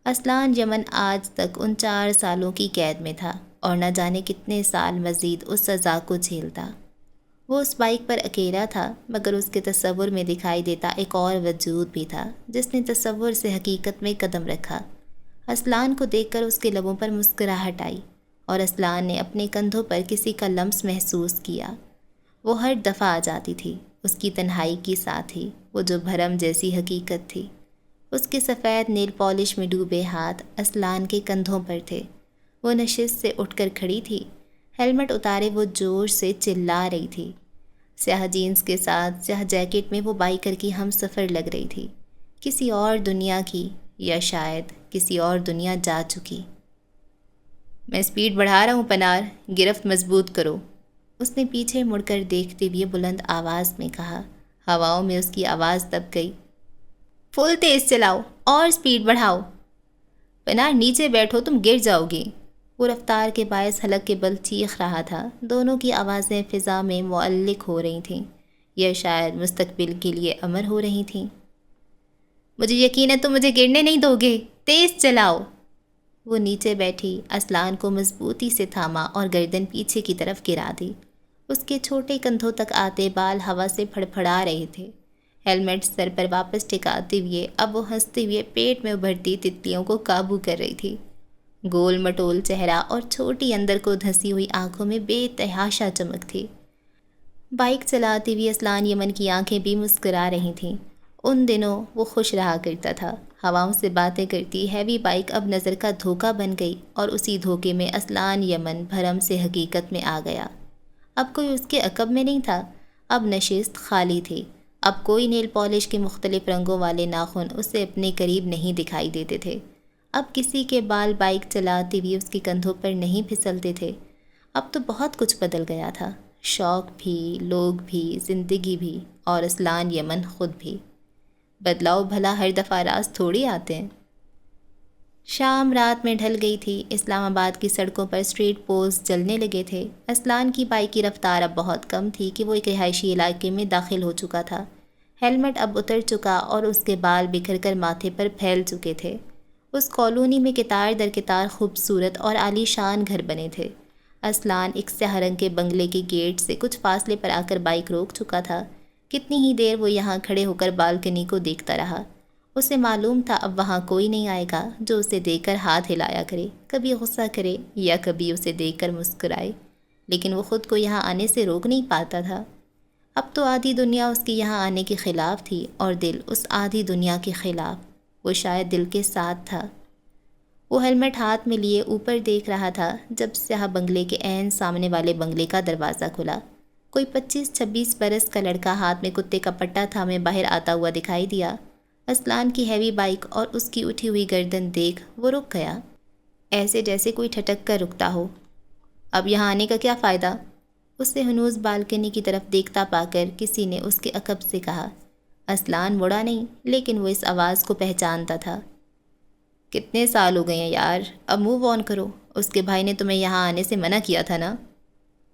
اسلان یمن آج تک 49 سالوں کی قید میں تھا اور نہ جانے کتنے سال مزید اس سزا کو جھیلتا۔ وہ اس بائک پر اکیلا تھا، مگر اس کے تصور میں دکھائی دیتا ایک اور وجود بھی تھا جس نے تصور سے حقیقت میں قدم رکھا۔ اسلان کو دیکھ کر اس کے لبوں پر مسکراہٹ آئی اور اسلان نے اپنے کندھوں پر کسی کا لمس محسوس کیا۔ وہ ہر دفعہ آ جاتی تھی، اس کی تنہائی کی ساتھی، وہ جو بھرم جیسی حقیقت تھی۔ اس کے سفید نیل پالش میں ڈوبے ہاتھ اسلان کے کندھوں پر تھے۔ وہ نشست سے اٹھ کر کھڑی تھی، ہیلمٹ اتارے وہ جوش سے چلا رہی تھی۔ سیاہ جینز کے ساتھ سیاہ جیکٹ میں وہ بائیکر کی ہم سفر لگ رہی تھی، کسی اور دنیا کی، یا شاید کسی اور دنیا جا چکی۔ میں سپیڈ بڑھا رہا ہوں پنار، گرفت مضبوط کرو، اس نے پیچھے مڑ کر دیکھتے ہوئے بلند آواز میں کہا۔ ہواؤں میں اس کی آواز دب گئی۔ فل تیز چلاؤ اور سپیڈ بڑھاؤ۔ پنار نیچے بیٹھو، تم گر جاؤ گی۔ وہ رفتار کے باعث حلق کے بل چیخ رہا تھا۔ دونوں کی آوازیں فضا میں معلق ہو رہی تھیں، یا شاید مستقبل کے لیے امر ہو رہی تھیں۔ مجھے یقین ہے تم مجھے گرنے نہیں دو گے، تیز چلاؤ۔ وہ نیچے بیٹھی، اسلان کو مضبوطی سے تھاما اور گردن پیچھے کی طرف گرا دی۔ اس کے چھوٹے کندھوں تک آتے بال ہوا سے پھڑ پھڑا رہے تھے۔ ہیلمٹ سر پر واپس ٹکاتے ہوئے اب وہ ہنستے ہوئے پیٹ میں ابھرتی تتلیوں کو قابو کر رہی تھی۔ گول مٹول چہرہ اور چھوٹی اندر کو دھسی ہوئی آنکھوں میں بے تحاشا چمک تھی۔ بائک چلاتی ہوئی اسلان یمن کی آنکھیں بھی مسکرا رہی تھیں۔ ان دنوں وہ خوش رہا کرتا تھا، ہواؤں سے باتیں کرتی ہیوی بائک اب نظر کا دھوکہ بن گئی اور اسی دھوکے میں اسلان یمن بھرم سے حقیقت میں آ گیا۔ اب کوئی اس کے عقب میں نہیں تھا، اب نشست خالی تھی۔ اب کوئی نیل پالش کے مختلف رنگوں والے ناخن اسے اپنے قریب نہیں دکھائی دیتے تھے۔ اب کسی کے بال بائک چلاتے ہوئے اس کے کندھوں پر نہیں پھسلتے تھے۔ اب تو بہت کچھ بدل گیا تھا، شوق بھی، لوگ بھی، زندگی بھی، اور اسلان یمن خود بھی۔ بدلاؤ بھلا ہر دفعہ راست تھوڑی آتے ہیں۔ شام رات میں ڈھل گئی تھی۔ اسلام آباد کی سڑکوں پر اسٹریٹ پولز جلنے لگے تھے۔ اسلان کی بائک کی رفتار اب بہت کم تھی کہ وہ ایک رہائشی علاقے میں داخل ہو چکا تھا۔ ہیلمٹ اب اتر چکا اور اس کے بال بکھر کر ماتھے پر پھیل چکے تھے۔ اس کالونی میں قطار در قطار خوبصورت اور عالی شان گھر بنے تھے۔ اسلان ایک سیاہ رنگ کے بنگلے کے گیٹ سے کچھ فاصلے پر آ کر بائک روک چکا تھا۔ کتنی ہی دیر وہ یہاں کھڑے ہو کر بالکنی کو دیکھتا رہا۔ اسے معلوم تھا اب وہاں کوئی نہیں آئے گا جو اسے دیکھ کر ہاتھ ہلایا کرے، کبھی غصہ کرے یا کبھی اسے دیکھ کر مسکرائے، لیکن وہ خود کو یہاں آنے سے روک نہیں پاتا تھا۔ اب تو آدھی دنیا اس کے یہاں آنے کے خلاف تھی اور دل اس آدھی دنیا کے خلاف۔ وہ شاید دل کے ساتھ تھا۔ وہ ہیلمٹ ہاتھ میں لیے اوپر دیکھ رہا تھا جب سیاہ بنگلے کے عین سامنے والے بنگلے کا دروازہ کھلا۔ کوئی 25-26 برس کا لڑکا ہاتھ میں کتے کا پٹا تھامے باہر آتا ہوا دکھائی دیا۔ اسلان کی ہیوی بائک اور اس کی اٹھی ہوئی گردن دیکھ وہ رک گیا، ایسے جیسے کوئی ٹھٹک کر رکتا ہو۔ اب یہاں آنے کا کیا فائدہ؟ اسے ہنوز بالکنی کی طرف دیکھتا پا کر کسی نے اس کے عقب سے کہا۔ اسلان مڑا نہیں، لیکن وہ اس آواز کو پہچانتا تھا۔ کتنے سال ہو گئے ہیں یار، اب موو آن کرو، اس کے بھائی نے تمہیں یہاں آنے سے منع کیا تھا نا؟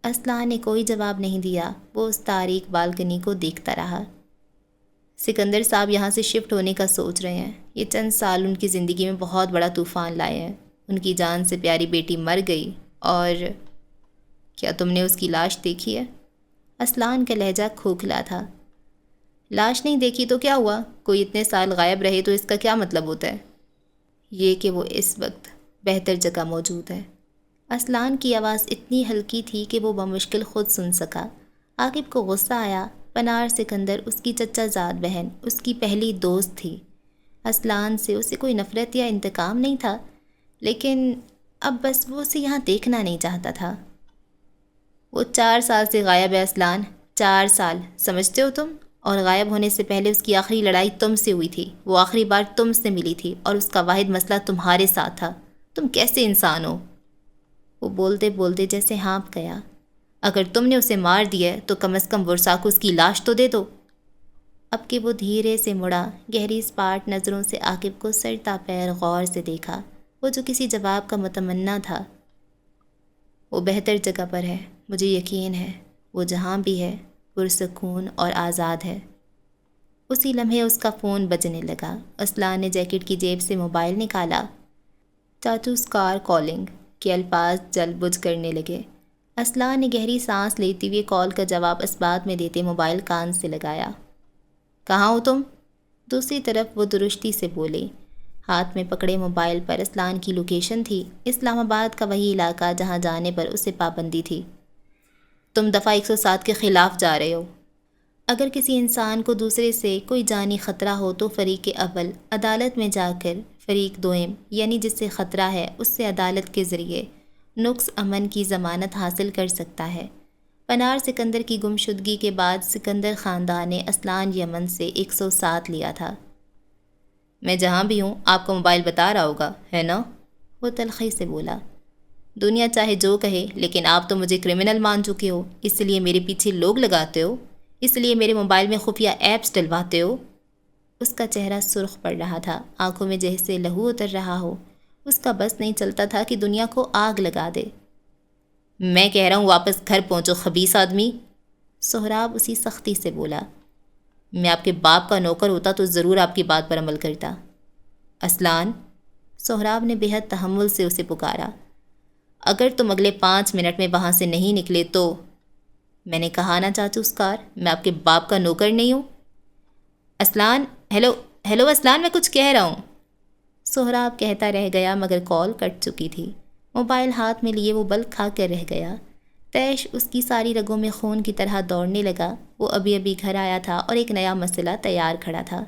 اسلان نے کوئی جواب نہیں دیا۔ وہ اس تاریک بالکنی کو دیکھتا رہا۔ سکندر صاحب یہاں سے شفٹ ہونے کا سوچ رہے ہیں۔ یہ چند سال ان کی زندگی میں بہت بڑا طوفان لائے ہیں۔ ان کی جان سے پیاری بیٹی مر گئی، اور کیا تم نے اس کی لاش دیکھی ہے؟ اسلان کا لہجہ کھوکھلا تھا۔ لاش نہیں دیکھی تو کیا ہوا؟ کوئی اتنے سال غائب رہے تو اس کا کیا مطلب ہوتا ہے؟ یہ کہ وہ اس وقت بہتر جگہ موجود ہے۔ اسلان کی آواز اتنی ہلکی تھی کہ وہ بمشکل خود سن سکا۔ عاقب کو غصہ آیا۔ پنار سکندر اس کی چچا زاد بہن، اس کی پہلی دوست تھی۔ اسلان سے اسے کوئی نفرت یا انتقام نہیں تھا، لیکن اب بس وہ اسے یہاں دیکھنا نہیں چاہتا تھا۔ وہ 4 سال سے غائب ہے اسلان، 4 سال، سمجھتے ہو تم؟ اور غائب ہونے سے پہلے اس کی آخری لڑائی تم سے ہوئی تھی۔ وہ آخری بار تم سے ملی تھی اور اس کا واحد مسئلہ تمہارے ساتھ تھا۔ تم کیسے انسان ہو؟ وہ بولتے بولتے جیسے ہانپ گیا۔ اگر تم نے اسے مار دیا ہے تو کم از کم ورثا کو اس کی لاش تو دے دو۔ اب کہ وہ دھیرے سے مڑا، گہری اسپاٹ نظروں سے عاقب کو سر تا پیر غور سے دیکھا، وہ جو کسی جواب کا متمنا تھا۔ وہ بہتر جگہ پر ہے، مجھے یقین ہے۔ وہ جہاں بھی ہے پرسکون اور آزاد ہے۔ اسی لمحے اس کا فون بجنے لگا۔ اسلان نے جیکٹ کی جیب سے موبائل نکالا۔ چاچو's کار کالنگ کے الفاظ جل بجھ کرنے لگے۔ اسلان نے گہری سانس لیتے ہوئے کال کا جواب اسبات میں دیتے موبائل کان سے لگایا۔ کہاں ہو تم؟ دوسری طرف وہ درستی سے بولے۔ ہاتھ میں پکڑے موبائل پر اسلان کی لوکیشن تھی، اسلام آباد کا وہی علاقہ جہاں جانے پر اسے پابندی تھی۔ تم دفعہ 107 کے خلاف جا رہے ہو۔ اگر کسی انسان کو دوسرے سے کوئی جانی خطرہ ہو تو فریق اول عدالت میں جا کر فریق دوئم یعنی جس سے خطرہ ہے اس سے عدالت کے ذریعے نقص امن کی ضمانت حاصل کر سکتا ہے۔ پنار سکندر کی گمشدگی کے بعد سکندر خاندان نے اسلان یمن سے 107 لیا تھا۔ میں جہاں بھی ہوں آپ کو موبائل بتا رہا ہوگا، ہے نا؟ وہ تلخی سے بولا۔ دنیا چاہے جو کہے، لیکن آپ تو مجھے کرمنل مان چکے ہو، اس لیے میرے پیچھے لوگ لگاتے ہو، اس لیے میرے موبائل میں خفیہ ایپس ڈلواتے ہو۔ اس کا چہرہ سرخ پڑ رہا تھا، آنکھوں میں جیسے لہو اتر رہا ہو۔ اس کا بس نہیں چلتا تھا کہ دنیا کو آگ لگا دے۔ میں کہہ رہا ہوں واپس گھر پہنچو خبیث آدمی، سہراب اسی سختی سے بولا۔ میں آپ کے باپ کا نوکر ہوتا تو ضرور آپ کی بات پر عمل کرتا۔ اسلان، سہراب نے بے حد تحمل سے اسے پکارا، اگر تم اگلے 5 منٹ میں وہاں سے نہیں نکلے تو… میں نے کہا نا چاچو's کار، میں آپ کے باپ کا نوکر نہیں ہوں۔ اسلان، ہیلو اسلان، میں کچھ کہہ رہا ہوں۔ سہراب کہتا رہ گیا مگر کال کٹ چکی تھی۔ موبائل ہاتھ میں لیے وہ بلک کھا کر رہ گیا۔ تیش اس کی ساری رگوں میں خون کی طرح دوڑنے لگا۔ وہ ابھی ابھی گھر آیا تھا اور ایک نیا مسئلہ تیار کھڑا تھا۔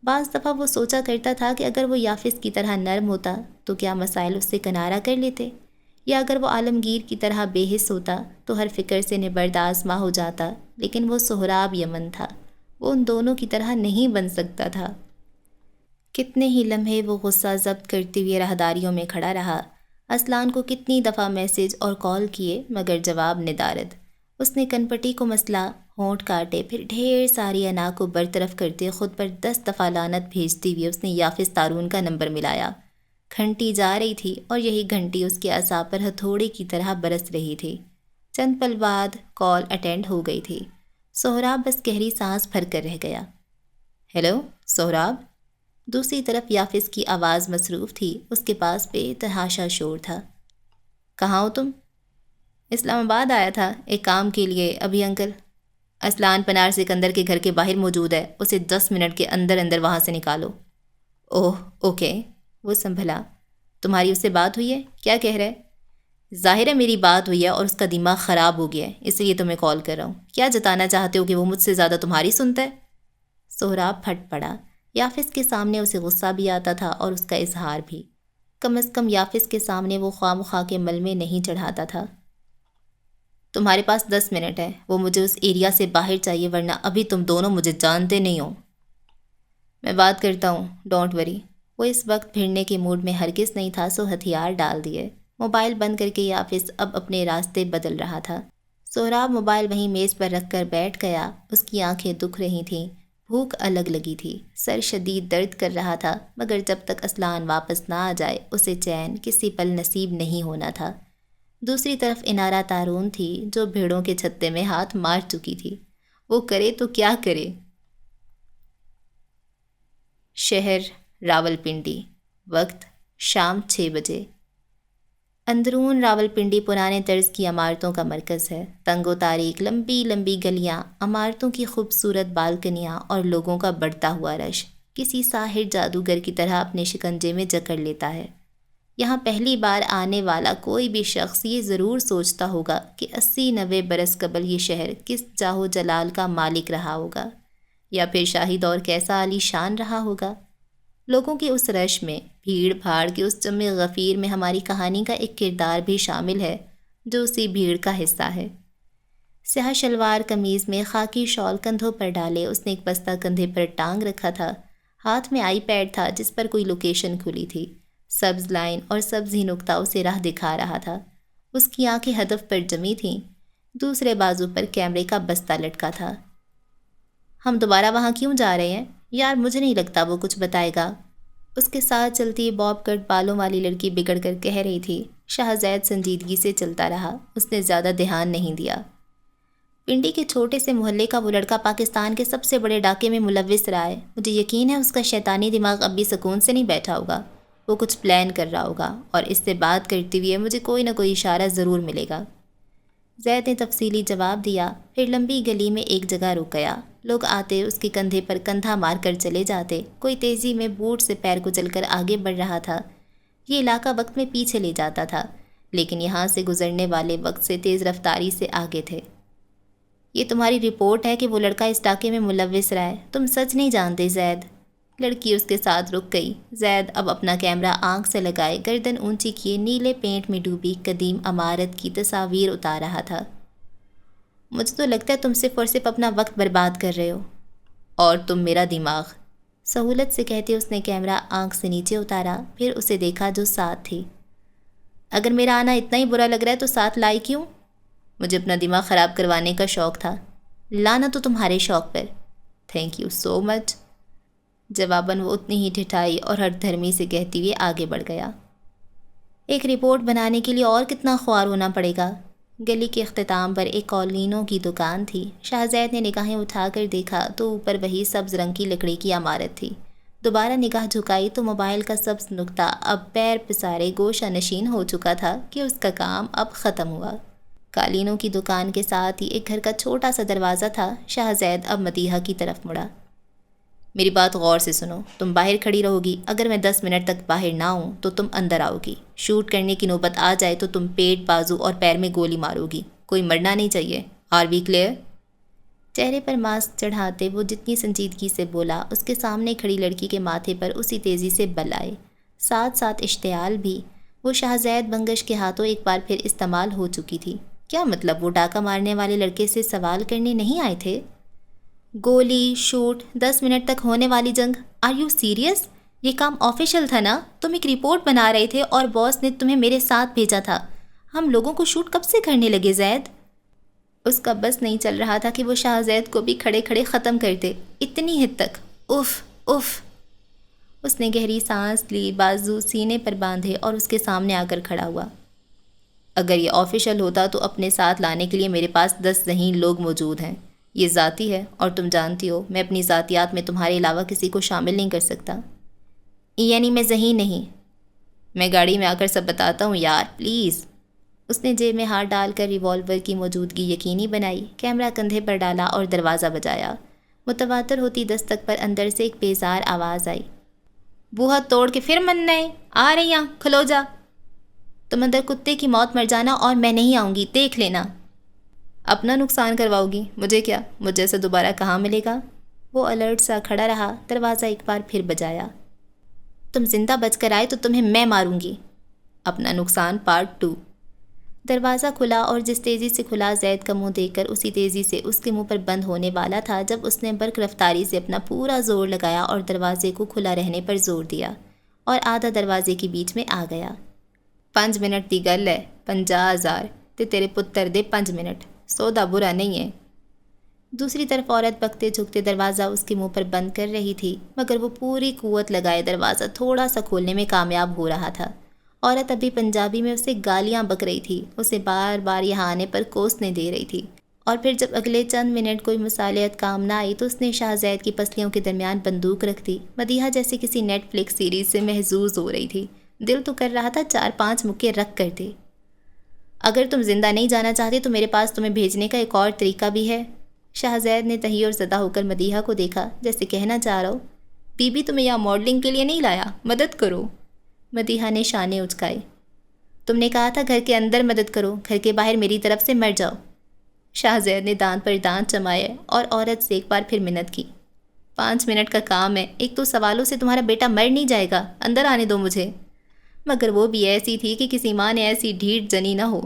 بعض دفعہ وہ سوچا کرتا تھا کہ اگر وہ یافس کی طرح نرم ہوتا تو کیا مسائل اس سے کنارہ کر لیتے، یا اگر وہ عالمگیر کی طرح بے حس ہوتا تو ہر فکر سے نبرد آزما ہو جاتا۔ لیکن وہ سہراب یمن تھا، وہ ان دونوں کی طرح نہیں بن سکتا تھا۔ کتنے ہی لمحے وہ غصہ ضبط کرتے ہوئے راہداریوں میں کھڑا رہا۔ اسلان کو کتنی دفعہ میسج اور کال کیے مگر جواب ندارد۔ اس نے کنپٹی کو مسلا، ہونٹ کاٹے، پھر ڈھیر ساری انا کو برطرف کرتے خود پر 10 دفعہ لعنت بھیجتے ہوئے اس نے یافس تارون کا نمبر ملایا۔ گھنٹی جا رہی تھی اور یہی گھنٹی اس کے اعصاب پر ہتھوڑے کی طرح برس رہی تھی۔ چند پل بعد کال اٹینڈ ہو گئی تھی۔ سہراب بس گہری سانس بھر کر رہ گیا۔ ہیلو سہراب؟ دوسری طرف یافس کی آواز مصروف تھی، اس کے پاس بے تحاشا شور تھا۔ کہاں ہو تم؟ اسلام آباد آیا تھا ایک کام کے لیے ابھی انکل۔ اسلان پنار سکندر کے گھر کے باہر موجود ہے، اسے 10 منٹ کے اندر اندر وہاں سے نکالو۔ اوہ اوکے، وہ سنبھلا۔ تمہاری اس سے بات ہوئی ہے؟ کیا کہہ رہا ہے؟ ظاہر ہے میری بات ہوئی ہے اور اس کا دماغ خراب ہو گیا ہے، اس لیے تمہیں کال کر رہا ہوں۔ کیا جتانا چاہتے ہو کہ وہ مجھ سے زیادہ تمہاری سنتا ہے؟ سہراب پھٹ پڑا۔ یافس کے سامنے اسے غصہ بھی آتا تھا اور اس کا اظہار بھی۔ کم از کم یافس کے سامنے وہ خواہ مخواہ کے ملمے نہیں چڑھاتا تھا۔ تمہارے پاس 10 منٹ ہے، وہ مجھے اس ایریا سے باہر چاہیے ورنہ ابھی تم دونوں مجھے جانتے نہیں ہو۔ میں بات کرتا ہوں، ڈونٹ وری۔ وہ اس وقت بھیڑنے کے موڈ میں ہرگز نہیں تھا، سو ہتھیار ڈال دیے۔ موبائل بند کر کے یافس اب اپنے راستے بدل رہا تھا۔ سہراب موبائل وہیں میز پر رکھ کر بیٹھ گیا۔ اس کی آنکھیں دکھ رہی تھیں، بھوک الگ لگی تھی، سر شدید درد کر رہا تھا، مگر جب تک اسلان واپس نہ آ جائے اسے چین کسی پل نصیب نہیں ہونا تھا۔ دوسری طرف انارہ تارون تھی جو بھیڑوں کے چھتے میں ہاتھ مار چکی تھی۔ وہ کرے تو کیا کرے؟ شہر راولپنڈی، وقت شام 6 بجے۔ اندرون راولپنڈی پرانے طرز کی عمارتوں کا مرکز ہے۔ تنگ و تاریک لمبی لمبی گلیاں، عمارتوں کی خوبصورت بالکنیاں اور لوگوں کا بڑھتا ہوا رش کسی ساحر جادوگر کی طرح اپنے شکنجے میں جکڑ لیتا ہے۔ یہاں پہلی بار آنے والا کوئی بھی شخص یہ ضرور سوچتا ہوگا کہ 80-90 برس قبل یہ شہر کس جاہ و جلال کا مالک رہا ہوگا، یا پھر شاہی دور کیسا عالی شان رہا ہوگا۔ لوگوں کی اس رش میں، بھیڑ بھاڑ کے اس جمع غفیر میں ہماری کہانی کا ایک کردار بھی شامل ہے جو اسی بھیڑ کا حصہ ہے۔ سیاہ شلوار قمیض میں خاکی شال کندھوں پر ڈالے اس نے ایک بستہ کندھے پر ٹانگ رکھا تھا۔ ہاتھ میں آئی پیڈ تھا جس پر کوئی لوکیشن کھلی تھی۔ سبز لائن اور سبز ہی نقطہ اسے راہ دکھا رہا تھا۔ اس کی آنکھیں ہدف پر جمی تھیں، دوسرے بازو پر کیمرے کا بستہ لٹکا تھا۔ ہم دوبارہ وہاں کیوں جا رہے ہیں؟ یار مجھے نہیں لگتا وہ کچھ بتائے گا، اس کے ساتھ چلتی باب کٹ بالوں والی لڑکی بگڑ کر کہہ رہی تھی۔ شاہزید سنجیدگی سے چلتا رہا، اس نے زیادہ دھیان نہیں دیا۔ پنڈی کے چھوٹے سے محلے کا وہ لڑکا پاکستان کے سب سے بڑے ڈاکے میں ملوث رہا ہے۔ مجھے یقین ہے اس کا شیطانی دماغ اب بھی سکون سے نہیں بیٹھا ہوگا، وہ کچھ پلان کر رہا ہوگا اور اس سے بات کرتے ہوئے مجھے کوئی نہ کوئی اشارہ ضرور ملے گا۔ زید نے تفصیلی جواب دیا، پھر لمبی گلی میں ایک جگہ رک گیا۔ لوگ آتے اس کے کندھے پر کندھا مار کر چلے جاتے، کوئی تیزی میں بوٹ سے پیر کچل کر آگے بڑھ رہا تھا۔ یہ علاقہ وقت میں پیچھے لے جاتا تھا، لیکن یہاں سے گزرنے والے وقت سے تیز رفتاری سے آگے تھے۔ یہ تمہاری رپورٹ ہے کہ وہ لڑکا اس ڈاکے میں ملوث رہا ہے، تم سچ نہیں جانتے زید؟ لڑکی اس کے ساتھ رک گئی۔ زید اب اپنا کیمرہ آنکھ سے لگائے گردن اونچی کیے نیلے پینٹ میں ڈوبی قدیم عمارت کی تصاویر اتار رہا تھا۔ مجھے تو لگتا ہے تم صرف اور صرف اپنا وقت برباد کر رہے ہو، اور تم میرا دماغ۔ سہولت سے کہتے اس نے کیمرہ آنکھ سے نیچے اتارا، پھر اسے دیکھا جو ساتھ تھی۔ اگر میرا آنا اتنا ہی برا لگ رہا ہے تو ساتھ لائی کیوں؟ مجھے اپنا دماغ خراب کروانے کا شوق تھا۔ لانا تو تمہارے شوق پر۔ تھینک یو سو مچ۔ جواباً وہ اتنی ہی ٹھٹائی اور ہر دھرمی سے کہتی ہوئے آگے بڑھ گیا۔ ایک رپورٹ بنانے کے لیے اور کتنا خوار ہونا پڑے گا؟ گلی کے اختتام پر ایک قالینوں کی دکان تھی۔ شاہزید نے نگاہیں اٹھا کر دیکھا تو اوپر وہی سبز رنگ کی لکڑی کی عمارت تھی۔ دوبارہ نگاہ جھکائی تو موبائل کا سبز نقطہ اب پیر پسارے گوشہ نشین ہو چکا تھا کہ اس کا کام اب ختم ہوا۔ قالینوں کی دکان کے ساتھ ہی ایک گھر کا چھوٹا سا دروازہ تھا۔ شاہزید اب مدیحہ کی طرف مڑا۔ میری بات غور سے سنو، تم باہر کھڑی رہو گی، اگر میں 10 منٹ تک باہر نہ ہوں تو تم اندر آؤ گی۔ شوٹ کرنے کی نوبت آ جائے تو تم پیٹ، بازو اور پیر میں گولی مارو گی، کوئی مرنا نہیں چاہیے۔ Are we clear? چہرے پر ماسک چڑھاتے وہ جتنی سنجیدگی سے بولا، اس کے سامنے کھڑی لڑکی کے ماتھے پر اسی تیزی سے بل آئے، ساتھ ساتھ اشتعال بھی۔ وہ شہزاد بنگش کے ہاتھوں ایک بار پھر استعمال ہو چکی تھی۔ کیا مطلب وہ ڈاکہ مارنے والے لڑکے سے سوال کرنے نہیں آئے تھے؟ گولی شوٹ 10 منٹ تک ہونے والی جنگ، آر یو سیریس؟ یہ کام آفیشیل تھا نا؟ تم ایک رپورٹ بنا رہے تھے اور باس نے تمہیں میرے ساتھ بھیجا تھا۔ ہم لوگوں کو شوٹ کب سے کرنے لگے زید؟ اس کا بس نہیں چل رہا تھا کہ وہ شہزاد کو بھی کھڑے کھڑے ختم کر دے، اتنی حد تک۔ If if. اس نے گہری سانس لی، بازو سینے پر باندھے اور اس کے سامنے آ کر کھڑا ہوا۔ اگر یہ آفیشیل ہوتا تو اپنے ساتھ لانے کے لیے میرے پاس 10 ذہین لوگ موجود ہیں۔ یہ ذاتی ہے اور تم جانتی ہو میں اپنی ذاتیات میں تمہارے علاوہ کسی کو شامل نہیں کر سکتا۔ یعنی میں ذہین نہیں؟ میں گاڑی میں آ کر سب بتاتا ہوں یار، پلیز۔ اس نے جیب میں ہاتھ ڈال کر ریوالور کی موجودگی یقینی بنائی، کیمرہ کندھے پر ڈالا اور دروازہ بجایا۔ متواتر ہوتی دستک پر اندر سے ایک بیزار آواز آئی، بوہا توڑ کے پھر مننا ہے؟ آ رہی ہیں، کھلو جا۔ تم اندر کتے کی موت مر جانا اور میں نہیں آؤں گی، دیکھ لینا۔ اپنا نقصان کرواؤ گی، مجھے کیا؟ مجھ جیسا دوبارہ کہاں ملے گا؟ وہ الرٹ سا کھڑا رہا، دروازہ ایک بار پھر بجایا۔ تم زندہ بچ کر آئے تو تمہیں میں ماروں گی۔ اپنا نقصان پارٹ 2۔ دروازہ کھلا اور جس تیزی سے کھلا زید کا منہ دیکھ کر اسی تیزی سے اس کے منہ پر بند ہونے والا تھا جب اس نے برق رفتاری سے اپنا پورا زور لگایا اور دروازے کو کھلا رہنے پر زور دیا اور آدھا دروازے کے بیچ میں آ گیا۔ 5 منٹ دی گل ہے، 50,000 تے تیرے پتر دے 5 منٹ، سودا برا نہیں ہے۔ دوسری طرف عورت بکتے جھکتے دروازہ اس کے منہ پر بند کر رہی تھی، مگر وہ پوری قوت لگائے دروازہ تھوڑا سا کھولنے میں کامیاب ہو رہا تھا۔ عورت ابھی پنجابی میں اسے گالیاں بک رہی تھی، اسے بار بار یہاں آنے پر کوسنے دے رہی تھی، اور پھر جب اگلے چند منٹ کوئی مصالحت کام نہ آئی تو اس نے شہزاد کی پسلیوں کے درمیان بندوق رکھ دی۔ مدیحہ جیسے کسی نیٹ فلکس سیریز سے محظوظ ہو رہی تھی، دل تو کر رہا تھا 4-5 مکے رکھ کر دے۔ اگر تم زندہ نہیں جانا چاہتے تو میرے پاس تمہیں بھیجنے کا ایک اور طریقہ بھی ہے۔ شہزاد نے تحیر زدہ ہو کر مدیحہ کو دیکھا، جیسے کہنا چاہ رہا ہو، بی بی تمہیں یہاں ماڈلنگ کے لیے نہیں لایا، مدد کرو۔ مدیحہ نے شانے اچکائے، تم نے کہا تھا گھر کے اندر مدد کرو، گھر کے باہر میری طرف سے مر جاؤ۔ شہزاد نے دانت پر دانت جمائے اور عورت سے ایک بار پھر منت کی، 5 منٹ کا کام ہے، ایک تو سوالوں سے تمہارا بیٹا مر نہیں جائے گا، اندر آنے دو مجھے۔ مگر وہ بھی ایسی تھی کہ کسی ماں نے ایسی ڈھیٹ جنی نہ ہو۔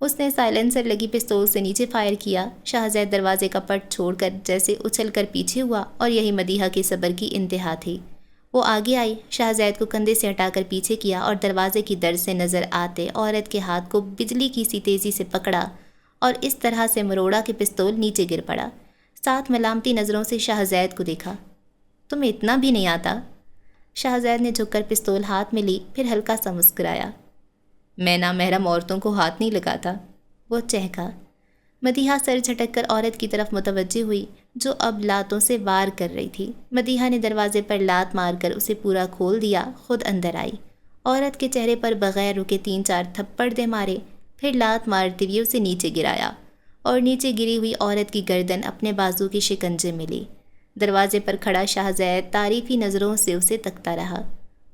اس نے سائلنسر لگی پستول سے نیچے فائر کیا۔ شہزاد دروازے کا پٹ چھوڑ کر جیسے اچھل کر پیچھے ہوا، اور یہی مدیحہ کے صبر کی انتہا تھی۔ وہ آگے آئی، شہزاد کو کندھے سے ہٹا کر پیچھے کیا اور دروازے کی درز سے نظر آتے عورت کے ہاتھ کو بجلی کی سی تیزی سے پکڑا اور اس طرح سے مروڑا کہ پستول نیچے گر پڑا۔ ساتھ ملامتی نظروں سے شہزاد کو دیکھا، تمہیں اتنا بھی نہیں آتا؟ شہزاد نے جھک کر پستول ہاتھ میں لی، پھر ہلکا سا مسکرایا، میں نامحرم عورتوں کو ہاتھ نہیں لگاتا۔ وہ چہکا۔ مدیحہ سر جھٹک کر عورت کی طرف متوجہ ہوئی جو اب لاتوں سے وار کر رہی تھی۔ مدیحہ نے دروازے پر لات مار کر اسے پورا کھول دیا، خود اندر آئی۔ عورت کے چہرے پر بغیر رکے 3-4 تھپڑ دے مارے، پھر لات مارتے ہوئے اسے نیچے گرایا اور نیچے گری ہوئی عورت کی گردن اپنے بازو کے شکنجے میں لی۔ دروازے پر کھڑا شہزاد تعریفی نظروں سے اسے تکتا رہا۔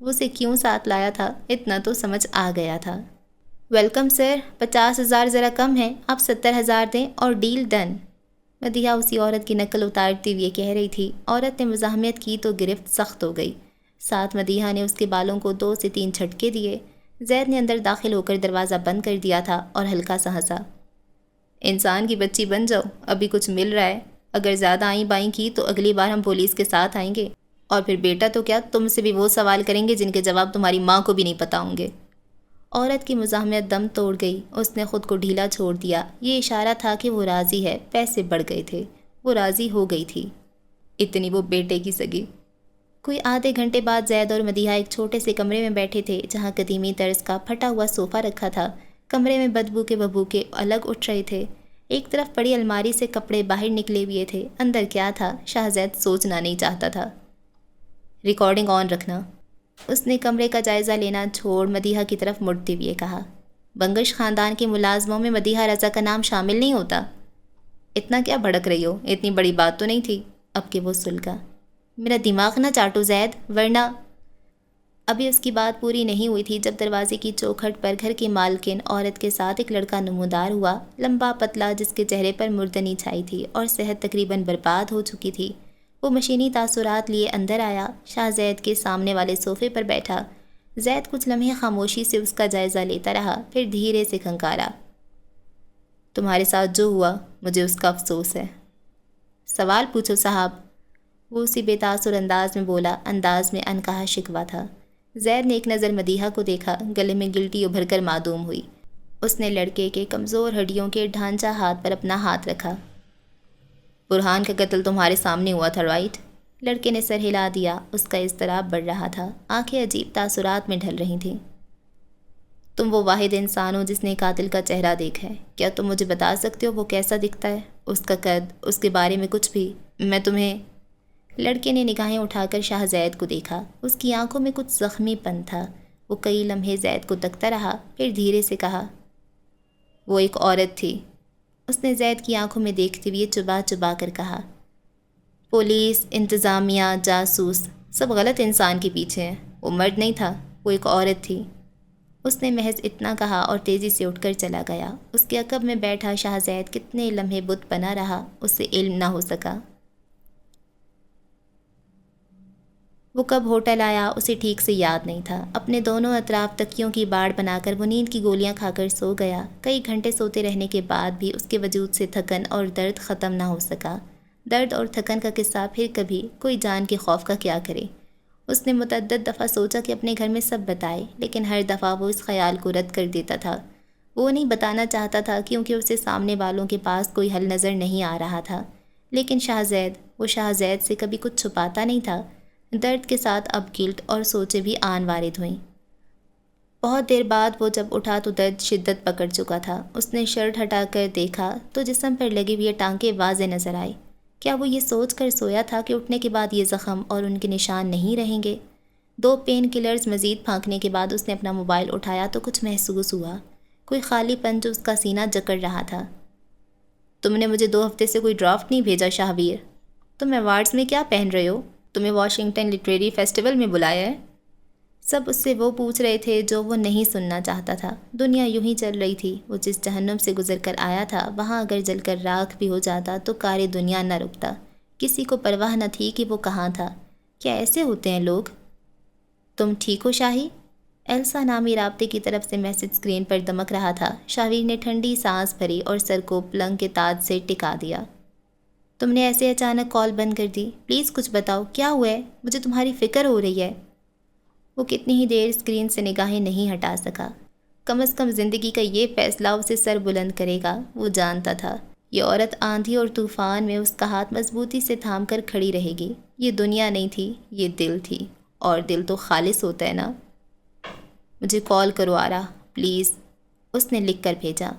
وہ اسے کیوں ساتھ لایا تھا اتنا تو سمجھ آ گیا تھا۔ ویلکم سر، 50,000 ذرا کم ہے، آپ 70,000 دیں اور ڈیل ڈن۔ مدیحہ اسی عورت کی نقل اتارتی ہوئے کہہ رہی تھی۔ عورت نے مزاحمت کی تو گرفت سخت ہو گئی۔ ساتھ مدیحہ نے اس کے بالوں کو 2 سے 3 جھٹکے دیے۔ زید نے اندر داخل ہو کر دروازہ بند کر دیا تھا اور ہلکا سا ہنسا، انسان کی بچی بن جاؤ، ابھی کچھ مل رہا ہے، اگر زیادہ آئیں بائیں کی تو اگلی بار ہم پولیس کے ساتھ آئیں گے، اور پھر بیٹا تو کیا تم سے بھی وہ سوال کریں گے جن کے جواب تمہاری ماں کو بھی نہیں پتہ ہوں گے۔ عورت کی مزاحمت دم توڑ گئی، اس نے خود کو ڈھیلا چھوڑ دیا۔ یہ اشارہ تھا کہ وہ راضی ہے، پیسے بڑھ گئے تھے، وہ راضی ہو گئی تھی، اتنی وہ بیٹے کی سگی۔ کوئی آدھے گھنٹے بعد زید اور مدیحہ ایک چھوٹے سے کمرے میں بیٹھے تھے جہاں قدیمی طرز کا پھٹا ہوا صوفہ رکھا تھا۔ کمرے میں بدبو کے ببوکے الگ اٹھ رہے تھے۔ ایک طرف پڑی الماری سے کپڑے باہر نکلے ہوئے تھے، اندر کیا تھا شہزاد سوچنا نہیں چاہتا تھا۔ ریکارڈنگ آن رکھنا۔ اس نے کمرے کا جائزہ لینا چھوڑ مدیحہ کی طرف مڑتے ہوئے کہا، بنگش خاندان کے ملازموں میں مدیحہ رضا کا نام شامل نہیں ہوتا۔ اتنا کیا بھڑک رہی ہو، اتنی بڑی بات تو نہیں تھی۔ اب کہ وہ سلگا، میرا دماغ نہ چاٹو زید، ورنہ ابھی اس کی بات پوری نہیں ہوئی تھی جب دروازے کی چوکھٹ پر گھر کی مالکن عورت کے ساتھ ایک لڑکا نمودار ہوا، لمبا پتلا، جس کے چہرے پر مردنی چھائی تھی اور صحت تقریباً برباد ہو چکی تھی۔ وہ مشینی تاثرات لیے اندر آیا، شاہ زید کے سامنے والے صوفے پر بیٹھا۔ زید کچھ لمحے خاموشی سے اس کا جائزہ لیتا رہا، پھر دھیرے سے کھنکارا۔ تمہارے ساتھ جو ہوا مجھے اس کا افسوس ہے۔ سوال پوچھو صاحب، وہ اسی بے تاثر انداز میں بولا، انداز میں انکہا شکوہ تھا۔ زید نے ایک نظر مدیحہ کو دیکھا، گلے میں گلٹی ابھر کر معدوم ہوئی۔ اس نے لڑکے کے کمزور ہڈیوں کے ڈھانچہ ہاتھ پر اپنا ہاتھ رکھا۔ برہان کا قتل تمہارے سامنے ہوا تھا، رائٹ؟ لڑکے نے سر ہلا دیا، اس کا اضطراب بڑھ رہا تھا، آنکھیں عجیب تاثرات میں ڈھل رہی تھیں۔ تم وہ واحد انسان ہو جس نے قاتل کا چہرہ دیکھا ہے، کیا تم مجھے بتا سکتے ہو وہ کیسا دکھتا ہے؟ اس کا قد، اس کے بارے میں کچھ بھی؟ میں تمہیں… لڑکے نے نگاہیں اٹھا کر شاہ زید کو دیکھا، اس کی آنکھوں میں کچھ زخمی پن تھا۔ وہ کئی لمحے زید کو تکتا رہا، پھر دھیرے سے کہا، وہ ایک عورت تھی۔ اس نے زید کی آنکھوں میں دیکھتے ہوئے چبا چبا کر کہا، پولیس، انتظامیہ، جاسوس، سب غلط انسان کے پیچھے ہیں۔ وہ مرد نہیں تھا، وہ ایک عورت تھی۔ اس نے محض اتنا کہا اور تیزی سے اٹھ کر چلا گیا۔ اس کے عقب میں بیٹھا شاہ زید کتنے لمحے بت بنا رہا، اس سے علم نہ ہو سکا۔ وہ کب ہوٹل آیا اسے ٹھیک سے یاد نہیں تھا۔ اپنے دونوں اطراف تکیوں کی باڑ بنا کر وہ نیند کی گولیاں کھا کر سو گیا۔ کئی گھنٹے سوتے رہنے کے بعد بھی اس کے وجود سے تھکن اور درد ختم نہ ہو سکا۔ درد اور تھکن کا قصہ پھر کبھی، کوئی جان کے خوف کا کیا کرے۔ اس نے متعدد دفعہ سوچا کہ اپنے گھر میں سب بتائے، لیکن ہر دفعہ وہ اس خیال کو رد کر دیتا تھا۔ وہ نہیں بتانا چاہتا تھا کیونکہ اسے سامنے والوں کے پاس کوئی حل نظر نہیں آ رہا تھا۔ لیکن وہ شاہ زید سے کبھی کچھ چھپاتا نہیں تھا۔ درد کے ساتھ اب گلٹ اور سوچیں بھی آن وارد ہوئیں۔ بہت دیر بعد وہ جب اٹھا تو درد شدت پکڑ چکا تھا۔ اس نے شرٹ ہٹا کر دیکھا تو جسم پر لگے ہوئے ٹانکے واضح نظر آئے۔ کیا وہ یہ سوچ کر سویا تھا کہ اٹھنے کے بعد یہ زخم اور ان کے نشان نہیں رہیں گے؟ 2 پین کلرز مزید پھانکنے کے بعد اس نے اپنا موبائل اٹھایا تو کچھ محسوس ہوا، کوئی خالی پن جو اس کا سینہ جکڑ رہا تھا۔ تم نے مجھے 2 ہفتے سے کوئی ڈرافٹ نہیں بھیجا شاہویر۔ تم ایوارڈز میں کیا پہن رہے ہو؟ تمہیں واشنگٹن لٹریری فیسٹیول میں بلایا ہے؟ سب اس سے وہ پوچھ رہے تھے جو وہ نہیں سننا چاہتا تھا۔ دنیا یوں ہی چل رہی تھی۔ وہ جس جہنم سے گزر کر آیا تھا وہاں اگر جل کر راکھ بھی ہو جاتا تو کار دنیا نہ رکتا۔ کسی کو پرواہ نہ تھی کہ وہ کہاں تھا۔ کیا ایسے ہوتے ہیں لوگ؟ تم ٹھیک ہو شاہی؟ ایلسا نامی رابطے کی طرف سے میسج اسکرین پر دمک رہا تھا۔ شاہویر نے ٹھنڈی سانس بھری اور سر کو پلنگ کے تاج سے ٹکا دیا۔ تم نے ایسے اچانک کال بند کر دی، پلیز کچھ بتاؤ، کیا ہوا ہے؟ مجھے تمہاری فکر ہو رہی ہے۔ وہ کتنی ہی دیر اسکرین سے نگاہیں نہیں ہٹا سکا۔ کم از کم زندگی کا یہ فیصلہ اسے سر بلند کرے گا، وہ جانتا تھا۔ یہ عورت آندھی اور طوفان میں اس کا ہاتھ مضبوطی سے تھام کر کھڑی رہے گی۔ یہ دنیا نہیں تھی، یہ دل تھی، اور دل تو خالص ہوتا ہے نا۔ مجھے کال کرو آرا، پلیز، اس نے لکھ کر بھیجا۔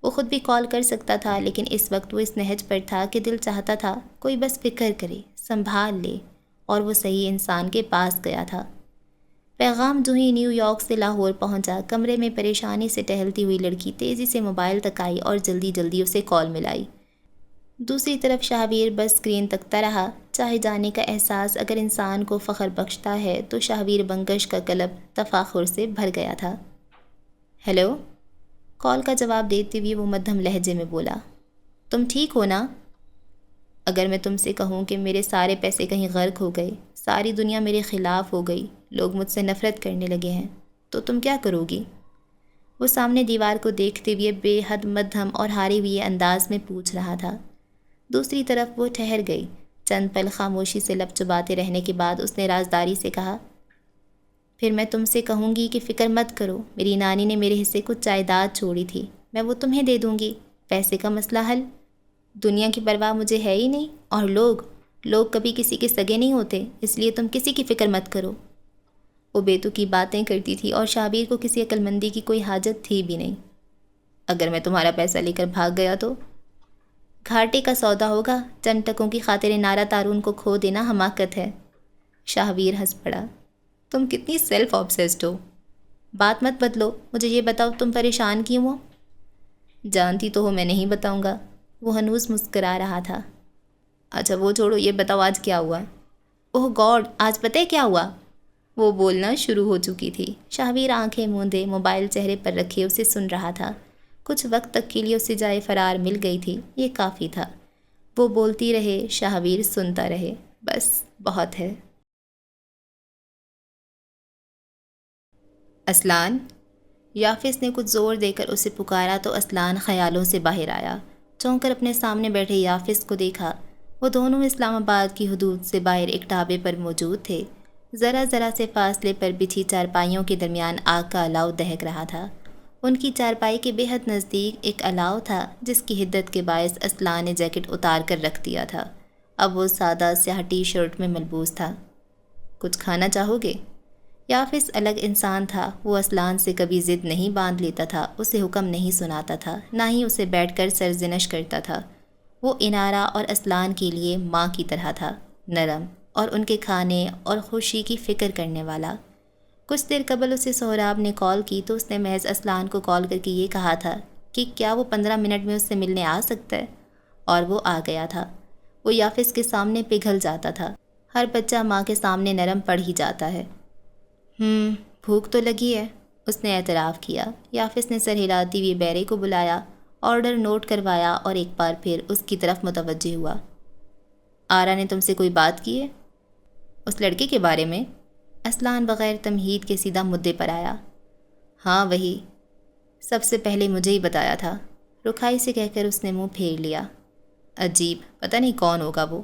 وہ خود بھی کال کر سکتا تھا، لیکن اس وقت وہ اس نہج پر تھا کہ دل چاہتا تھا کوئی بس فکر کرے، سنبھال لے، اور وہ صحیح انسان کے پاس گیا تھا۔ پیغام جو ہی نیو یارک سے لاہور پہنچا، کمرے میں پریشانی سے ٹہلتی ہوئی لڑکی تیزی سے موبائل تک آئی اور جلدی جلدی اسے کال ملائی۔ دوسری طرف شاہویر بس اسکرین تکتا رہا۔ چاہے جانے کا احساس اگر انسان کو فخر بخشتا ہے تو شاہویر بنگش کا قلب تفاخر سے بھر گیا تھا۔ ہیلو؟ کال کا جواب دیتے ہوئے وہ مدھم لہجے میں بولا، تم ٹھیک ہو نا؟ اگر میں تم سے کہوں کہ میرے سارے پیسے کہیں غرق ہو گئے، ساری دنیا میرے خلاف ہو گئی، لوگ مجھ سے نفرت کرنے لگے ہیں، تو تم کیا کرو گی؟ وہ سامنے دیوار کو دیکھتے ہوئے بے حد مدھم اور ہارے ہوئے انداز میں پوچھ رہا تھا۔ دوسری طرف وہ ٹھہر گئی۔ چند پل خاموشی سے لب چباتے رہنے کے بعد اس نے رازداری سے کہا، پھر میں تم سے کہوں گی کہ فکر مت کرو، میری نانی نے میرے حصے کچھ جائیداد چھوڑی تھی، میں وہ تمہیں دے دوں گی، پیسے کا مسئلہ حل۔ دنیا کی پرواہ مجھے ہے ہی نہیں، اور لوگ کبھی کسی کے سگے نہیں ہوتے، اس لیے تم کسی کی فکر مت کرو۔ وہ بیتو کی باتیں کرتی تھی اور شاہویر کو کسی عقل مندی کی کوئی حاجت تھی بھی نہیں۔ اگر میں تمہارا پیسہ لے کر بھاگ گیا تو؟ گھاٹے کا سودا ہوگا، چند ٹکوں کی خاطر نارا تارون کو کھو دینا حماقت ہے۔ شاہویر ہنس پڑا، تم کتنی سیلف آبسیسڈ ہو۔ بات مت بدلو، مجھے یہ بتاؤ تم پریشان کیوں ہو؟ جانتی تو ہو میں نہیں بتاؤں گا۔ وہ ہنوز مسکرا رہا تھا۔ اچھا وہ چھوڑو، یہ بتاؤ آج کیا ہوا؟ اوہ گاڈ، آج پتہ ہے کیا ہوا؟ وہ بولنا شروع ہو چکی تھی۔ شاہویر آنکھیں موندے موبائل چہرے پر رکھے اسے سن رہا تھا۔ کچھ وقت تک کے لیے اسے جائے فرار مل گئی تھی، یہ کافی تھا۔ وہ بولتی رہے، شاہویر سنتا رہے، بس بہت ہے۔ اسلان، یافس نے کچھ زور دے کر اسے پکارا تو اسلان خیالوں سے باہر آیا۔ چونک کر اپنے سامنے بیٹھے یافس کو دیکھا۔ وہ دونوں اسلام آباد کی حدود سے باہر ایک ڈھابے پر موجود تھے۔ ذرا ذرا سے فاصلے پر بچھی چارپائیوں کے درمیان آگ کا الاؤ دہک رہا تھا۔ ان کی چارپائی کے بے حد نزدیک ایک الاؤ تھا جس کی حدت کے باعث اسلان نے جیکٹ اتار کر رکھ دیا تھا۔ اب وہ سادہ سیاہ ٹی شرٹ میں ملبوس تھا۔ کچھ کھانا چاہو گے؟ یافس الگ انسان تھا۔ وہ اسلان سے کبھی ضد نہیں باندھ لیتا تھا، اسے حکم نہیں سناتا تھا، نہ ہی اسے بیٹھ کر سرزنش کرتا تھا۔ وہ انارہ اور اسلان کے لیے ماں کی طرح تھا، نرم اور ان کے کھانے اور خوشی کی فکر کرنے والا۔ کچھ دیر قبل اسے سہراب نے کال کی تو اس نے محض اسلان کو کال کر کے یہ کہا تھا کہ کیا وہ 15 منٹ میں اس سے ملنے آ سکتا ہے، اور وہ آ گیا تھا۔ وہ یافس کے سامنے پگھل جاتا تھا۔ ہر بچہ ماں کے سامنے نرم پڑ ہی جاتا ہے۔ بھوک تو لگی ہے، اس نے اعتراف کیا۔ یافس نے سر ہلاتی ہوئے بیرے کو بلایا، آرڈر نوٹ کروایا اور ایک بار پھر اس کی طرف متوجہ ہوا۔ آرا نے تم سے کوئی بات کی ہے؟ اس لڑکے کے بارے میں؟ اسلان بغیر تمہید کے سیدھا مدعے پر آیا۔ ہاں وہی، سب سے پہلے مجھے ہی بتایا تھا، رکھائی سے کہہ کر اس نے منہ پھیر لیا۔ عجیب، پتہ نہیں کون ہوگا وہ۔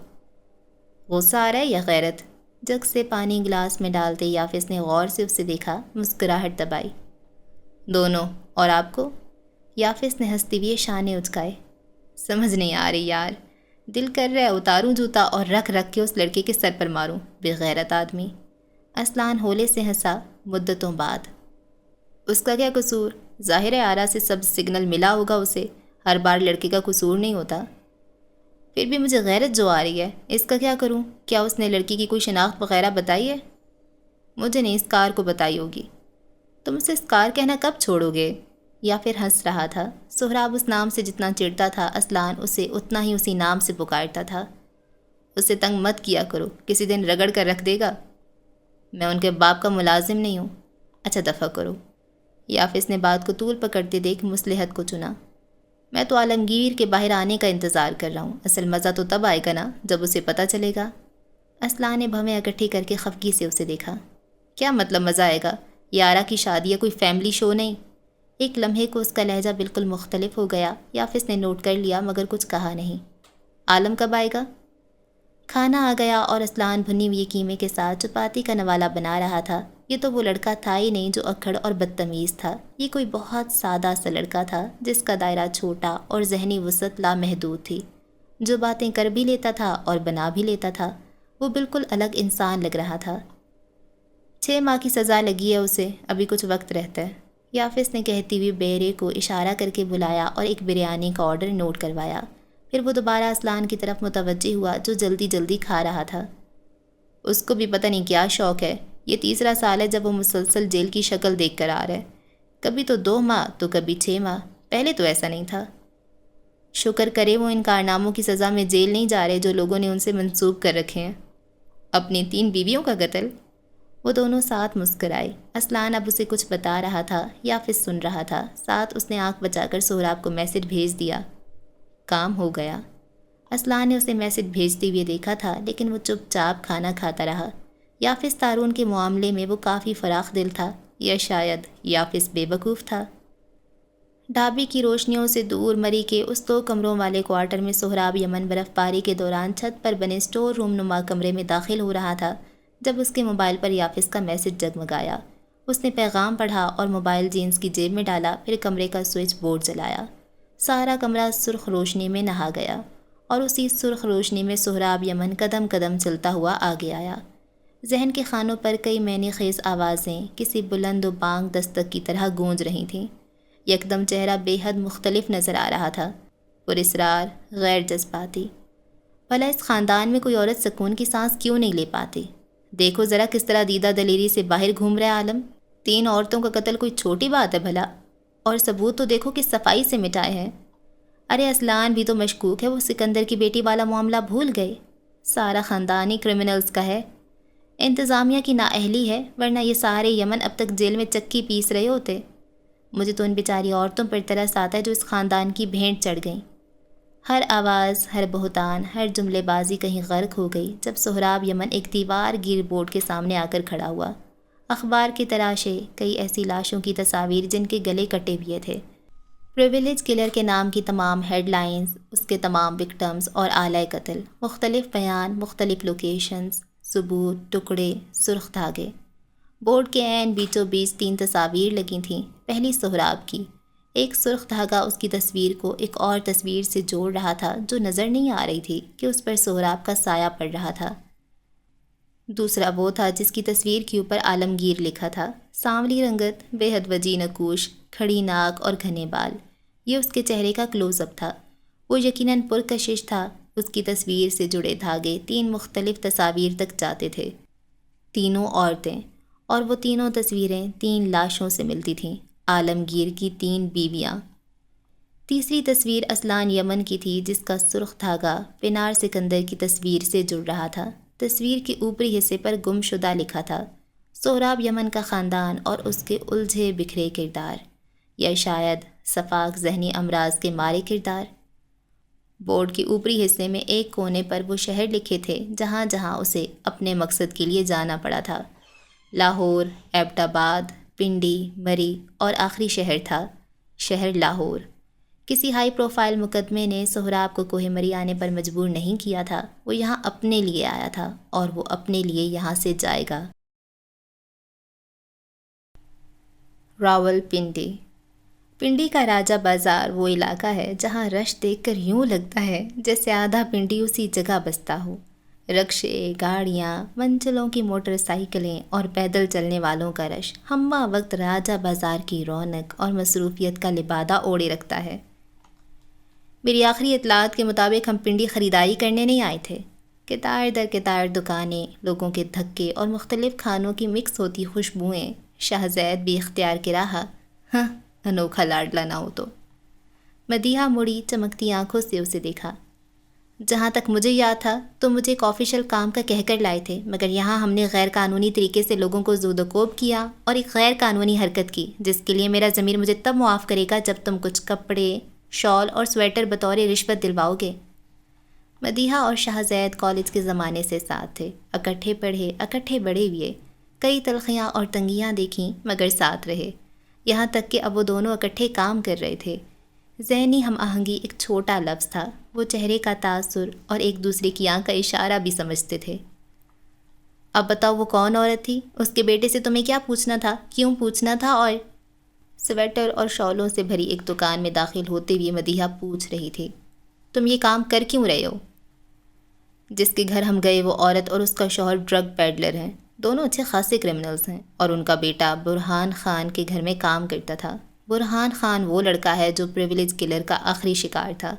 غصہ آ رہا ہے یا غیرت؟ جگ سے پانی گلاس میں ڈالتے یافس نے غور سے اسے دیکھا، مسکراہٹ دبائی۔ دونوں۔ اور آپ کو؟ یافس نے ہنستے ہوئے شانے اچکائے۔ سمجھ نہیں آ رہی یار، دل کر رہا ہے اتاروں جوتا اور رکھ رکھ کے اس لڑکے کے سر پر ماروں، بے غیرت آدمی۔ اسلان ہولے سے ہنسا، مدتوں بعد۔ اس کا کیا قصور؟ ظاہر ہے آرا سے سب سگنل ملا ہوگا اسے، ہر بار لڑکے کا قصور نہیں ہوتا۔ پھر بھی مجھے غیرت جو آ رہی ہے، اس کا کیا کروں؟ کیا اس نے لڑکی کی کوئی شناخت وغیرہ بتائی ہے؟ مجھے نہیں، اس کار کو بتائی ہوگی۔ تم اسے اس کار کہنا کب چھوڑو گے؟ یا پھر ہنس رہا تھا۔ سہراب اس نام سے جتنا چڑھتا تھا، اسلان اسے اتنا ہی اسی نام سے پکارتا تھا۔ اسے تنگ مت کیا کرو، کسی دن رگڑ کر رکھ دے گا۔ میں ان کے باپ کا ملازم نہیں ہوں۔ اچھا دفع کرو۔ یافس نے بات کو طول پکڑتے دیکھ مصلحت کو چنا۔ میں تو عالمگیر کے باہر آنے کا انتظار کر رہا ہوں، اصل مزہ تو تب آئے گا نا جب اسے پتہ چلے گا۔ اسلان نے بھویں اکٹھی کر کے خفگی سے اسے دیکھا۔ کیا مطلب مزہ آئے گا؟ یہ آرا کی شادی ہے، کوئی فیملی شو نہیں۔ ایک لمحے کو اس کا لہجہ بالکل مختلف ہو گیا۔ یافس نے نوٹ کر لیا مگر کچھ کہا نہیں۔ عالم کب آئے گا؟ کھانا آ گیا اور اسلان بھنی ہوئی قیمے کے ساتھ چپاتی کا نوالا بنا رہا تھا۔ یہ تو وہ لڑکا تھا ہی نہیں جو اکھڑ اور بدتمیز تھا، یہ کوئی بہت سادہ سا لڑکا تھا جس کا دائرہ چھوٹا اور ذہنی وسعت لامحدود تھی۔ جو باتیں کر بھی لیتا تھا اور بنا بھی لیتا تھا، وہ بالکل الگ انسان لگ رہا تھا۔ 6 ماہ کی سزا لگی ہے اسے، ابھی کچھ وقت رہتا ہے۔ یافس نے کہتی ہوئی بیرے کو اشارہ کر کے بلایا اور ایک بریانی کا آرڈر نوٹ کروایا۔ پھر وہ دوبارہ اسلان کی طرف متوجہ ہوا جو جلدی جلدی کھا رہا تھا۔ اس کو بھی پتہ نہیں کیا شوق ہے، یہ تیسرا سال ہے جب وہ مسلسل جیل کی شکل دیکھ کر آ رہا ہے، کبھی تو 2 ماہ تو کبھی 6 ماہ، پہلے تو ایسا نہیں تھا۔ شکر کرے وہ ان کارناموں کی سزا میں جیل نہیں جا رہے جو لوگوں نے ان سے منسوب کر رکھے ہیں۔ اپنی 3 بیویوں کا قتل؟ وہ دونوں ساتھ مسکرائے۔ اسلان اب اسے کچھ بتا رہا تھا، یافس سن رہا تھا، ساتھ اس نے آنکھ بچا کر سہراب کو میسج بھیج دیا۔ کام ہو گیا۔ اسلان نے اسے میسج بھیجتے ہوئے دیکھا تھا لیکن وہ چپ چاپ کھانا کھاتا رہا۔ یافس تارون کے معاملے میں وہ کافی فراخ دل تھا، یا شاید یافس بے وقوف تھا۔ ڈھابے کی روشنیوں سے دور مری کے اس 2 کمروں والے کوارٹر میں سہراب یمن برف باری کے دوران چھت پر بنے اسٹور روم نما کمرے میں داخل ہو رہا تھا جب اس کے موبائل پر یافس کا میسج جگمگایا۔ اس نے پیغام پڑھا اور موبائل جینز کی جیب میں ڈالا، پھر کمرے کا سوئچ بورڈ جلایا۔ سارا کمرہ سرخ روشنی میں نہا گیا اور اسی سرخ روشنی میں سہراب یمن قدم قدم چلتا ہوا آگے آیا۔ ذہن کے خانوں پر کئی معنی خیز آوازیں کسی بلند و بانگ دستک کی طرح گونج رہی تھیں۔ یکدم چہرہ بے حد مختلف نظر آ رہا تھا، پراسرار، غیر جذباتی۔ بھلا اس خاندان میں کوئی عورت سکون کی سانس کیوں نہیں لے پاتی؟ دیکھو ذرا کس طرح دیدہ دلیری سے باہر گھوم رہا ہے عالم۔ 3 عورتوں کا قتل کوئی چھوٹی بات ہے بھلا؟ اور ثبوت تو دیکھو کس صفائی سے مٹائے ہیں۔ ارے اسلان بھی تو مشکوک ہے، وہ سکندر کی بیٹی والا معاملہ بھول گئے۔ سارا خاندان ہی کرمنلز کا ہے۔ انتظامیہ کی نااہلی ہے، ورنہ یہ سارے یمن اب تک جیل میں چکی پیس رہے ہوتے۔ مجھے تو ان بیچاری عورتوں پر ترس آتا ہے جو اس خاندان کی بھینٹ چڑھ گئیں۔ ہر آواز، ہر بہتان، ہر جملے بازی کہیں غرق ہو گئی جب سہراب یمن ایک دیوار گیر بورڈ کے سامنے آ کر کھڑا ہوا۔ اخبار کے تراشے، کئی ایسی لاشوں کی تصاویر جن کے گلے کٹے ہوئے تھے۔ پریویلیج کلر کے نام کی تمام ہیڈ لائنز، اس کے تمام وکٹمز اور آلۂ قتل، مختلف بیان، مختلف لوکیشنز، ثبوت، ٹکڑے، سرخ دھاگے۔ بورڈ کے عین بیچوں بیچ 3 تصاویر لگی تھیں۔ پہلی سہراب کی، ایک سرخ دھاگا اس کی تصویر کو ایک اور تصویر سے جوڑ رہا تھا جو نظر نہیں آ رہی تھی کہ اس پر سہراب کا سایہ پڑ رہا تھا۔ دوسرا وہ تھا جس کی تصویر کے اوپر عالمگیر لکھا تھا، سانولی رنگت، بے حد وجی نکوش، کھڑی ناک اور گھنے بال۔ یہ اس کے چہرے کا کلوز اپ تھا۔ وہ یقیناً پرکشش تھا۔ اس کی تصویر سے جڑے دھاگے 3 مختلف تصاویر تک جاتے تھے، تینوں عورتیں، اور وہ تینوں تصویریں 3 لاشوں سے ملتی تھیں، عالمگیر کی 3 بیویاں۔ تیسری تصویر اصلاً یمن کی تھی جس کا سرخ دھاگا پنار سکندر کی تصویر سے جڑ رہا تھا۔ تصویر کے اوپری حصے پر گم شدہ لکھا تھا، سہراب یمن کا خاندان اور اس کے الجھے بکھرے کردار، یا شاید صفاق ذہنی امراض کے مارے کردار۔ بورڈ کے اوپری حصے میں ایک کونے پر وہ شہر لکھے تھے جہاں جہاں اسے اپنے مقصد کے لیے جانا پڑا تھا، لاہور، ایبٹ آباد، پنڈی، مری، اور آخری شہر تھا شہر لاہور۔ کسی ہائی پروفائل مقدمے نے سہراب کو کوہ مری آنے پر مجبور نہیں کیا تھا، وہ یہاں اپنے لیے آیا تھا اور وہ اپنے لیے یہاں سے جائے گا۔ راول پنڈی۔ پنڈی کا راجہ بازار وہ علاقہ ہے جہاں رش دیکھ کر یوں لگتا ہے جیسے آدھا پنڈی اسی جگہ بستا ہو۔ رکشے، گاڑیاں، منچلوں کی موٹر سائیکلیں اور پیدل چلنے والوں کا رش ہمہ وقت راجہ بازار کی رونق اور مصروفیت کا لبادہ اوڑھے رکھتا ہے۔ میری آخری اطلاعات کے مطابق ہم پنڈی خریداری کرنے نہیں آئے تھے۔ قطار در قطار دکانیں، لوگوں کے دھکے اور مختلف کھانوں کی مکس ہوتی خوشبوئیں، شاہ زید بھی اختیار کے رہا، ہاں انوکھا لاڈلا نہ ہو تو۔ مدیحہ مڑی چمکتی آنکھوں سے اسے دیکھا۔ جہاں تک مجھے یاد تھا تو مجھے ایک آفیشل کام کا کہہ کر لائے تھے، مگر یہاں ہم نے غیر قانونی طریقے سے لوگوں کو زود و کوب کیا اور ایک غیر قانونی حرکت کی جس کے لیے میرا ضمیر مجھے تب معاف کرے گا جب تم کچھ کپڑے، شال اور سویٹر بطور رشوت دلواؤ گے۔ مدیحہ اور شاہ زید کالج کے زمانے سے ساتھ تھے، اکٹھے پڑھے، اکٹھے بڑے ہوئے، کئی تلخیاں اور تنگیاں دیکھیں مگر ساتھ رہے، یہاں تک کہ اب وہ دونوں اکٹھے کام کر رہے تھے۔ ذہنی ہم آہنگی ایک چھوٹا لفظ تھا، وہ چہرے کا تاثر اور ایک دوسرے کی آنکھ کا اشارہ بھی سمجھتے تھے۔ اب بتاؤ وہ کون عورت تھی؟ اس کے بیٹے سے تمہیں کیا پوچھنا تھا، کیوں پوچھنا تھا؟ اور سویٹر اور شالوں سے بھری ایک دکان میں داخل ہوتے ہوئے مدیحہ پوچھ رہی تھی، تم یہ کام کر کیوں رہے ہو؟ جس کے گھر ہم گئے وہ عورت اور اس کا شوہر ڈرگ پیڈلر ہیں، دونوں اچھے خاصے کرمنلز ہیں، اور ان کا بیٹا برہان خان کے گھر میں کام کرتا تھا۔ برہان خان وہ لڑکا ہے جو پریویلیج کلر کا آخری شکار تھا۔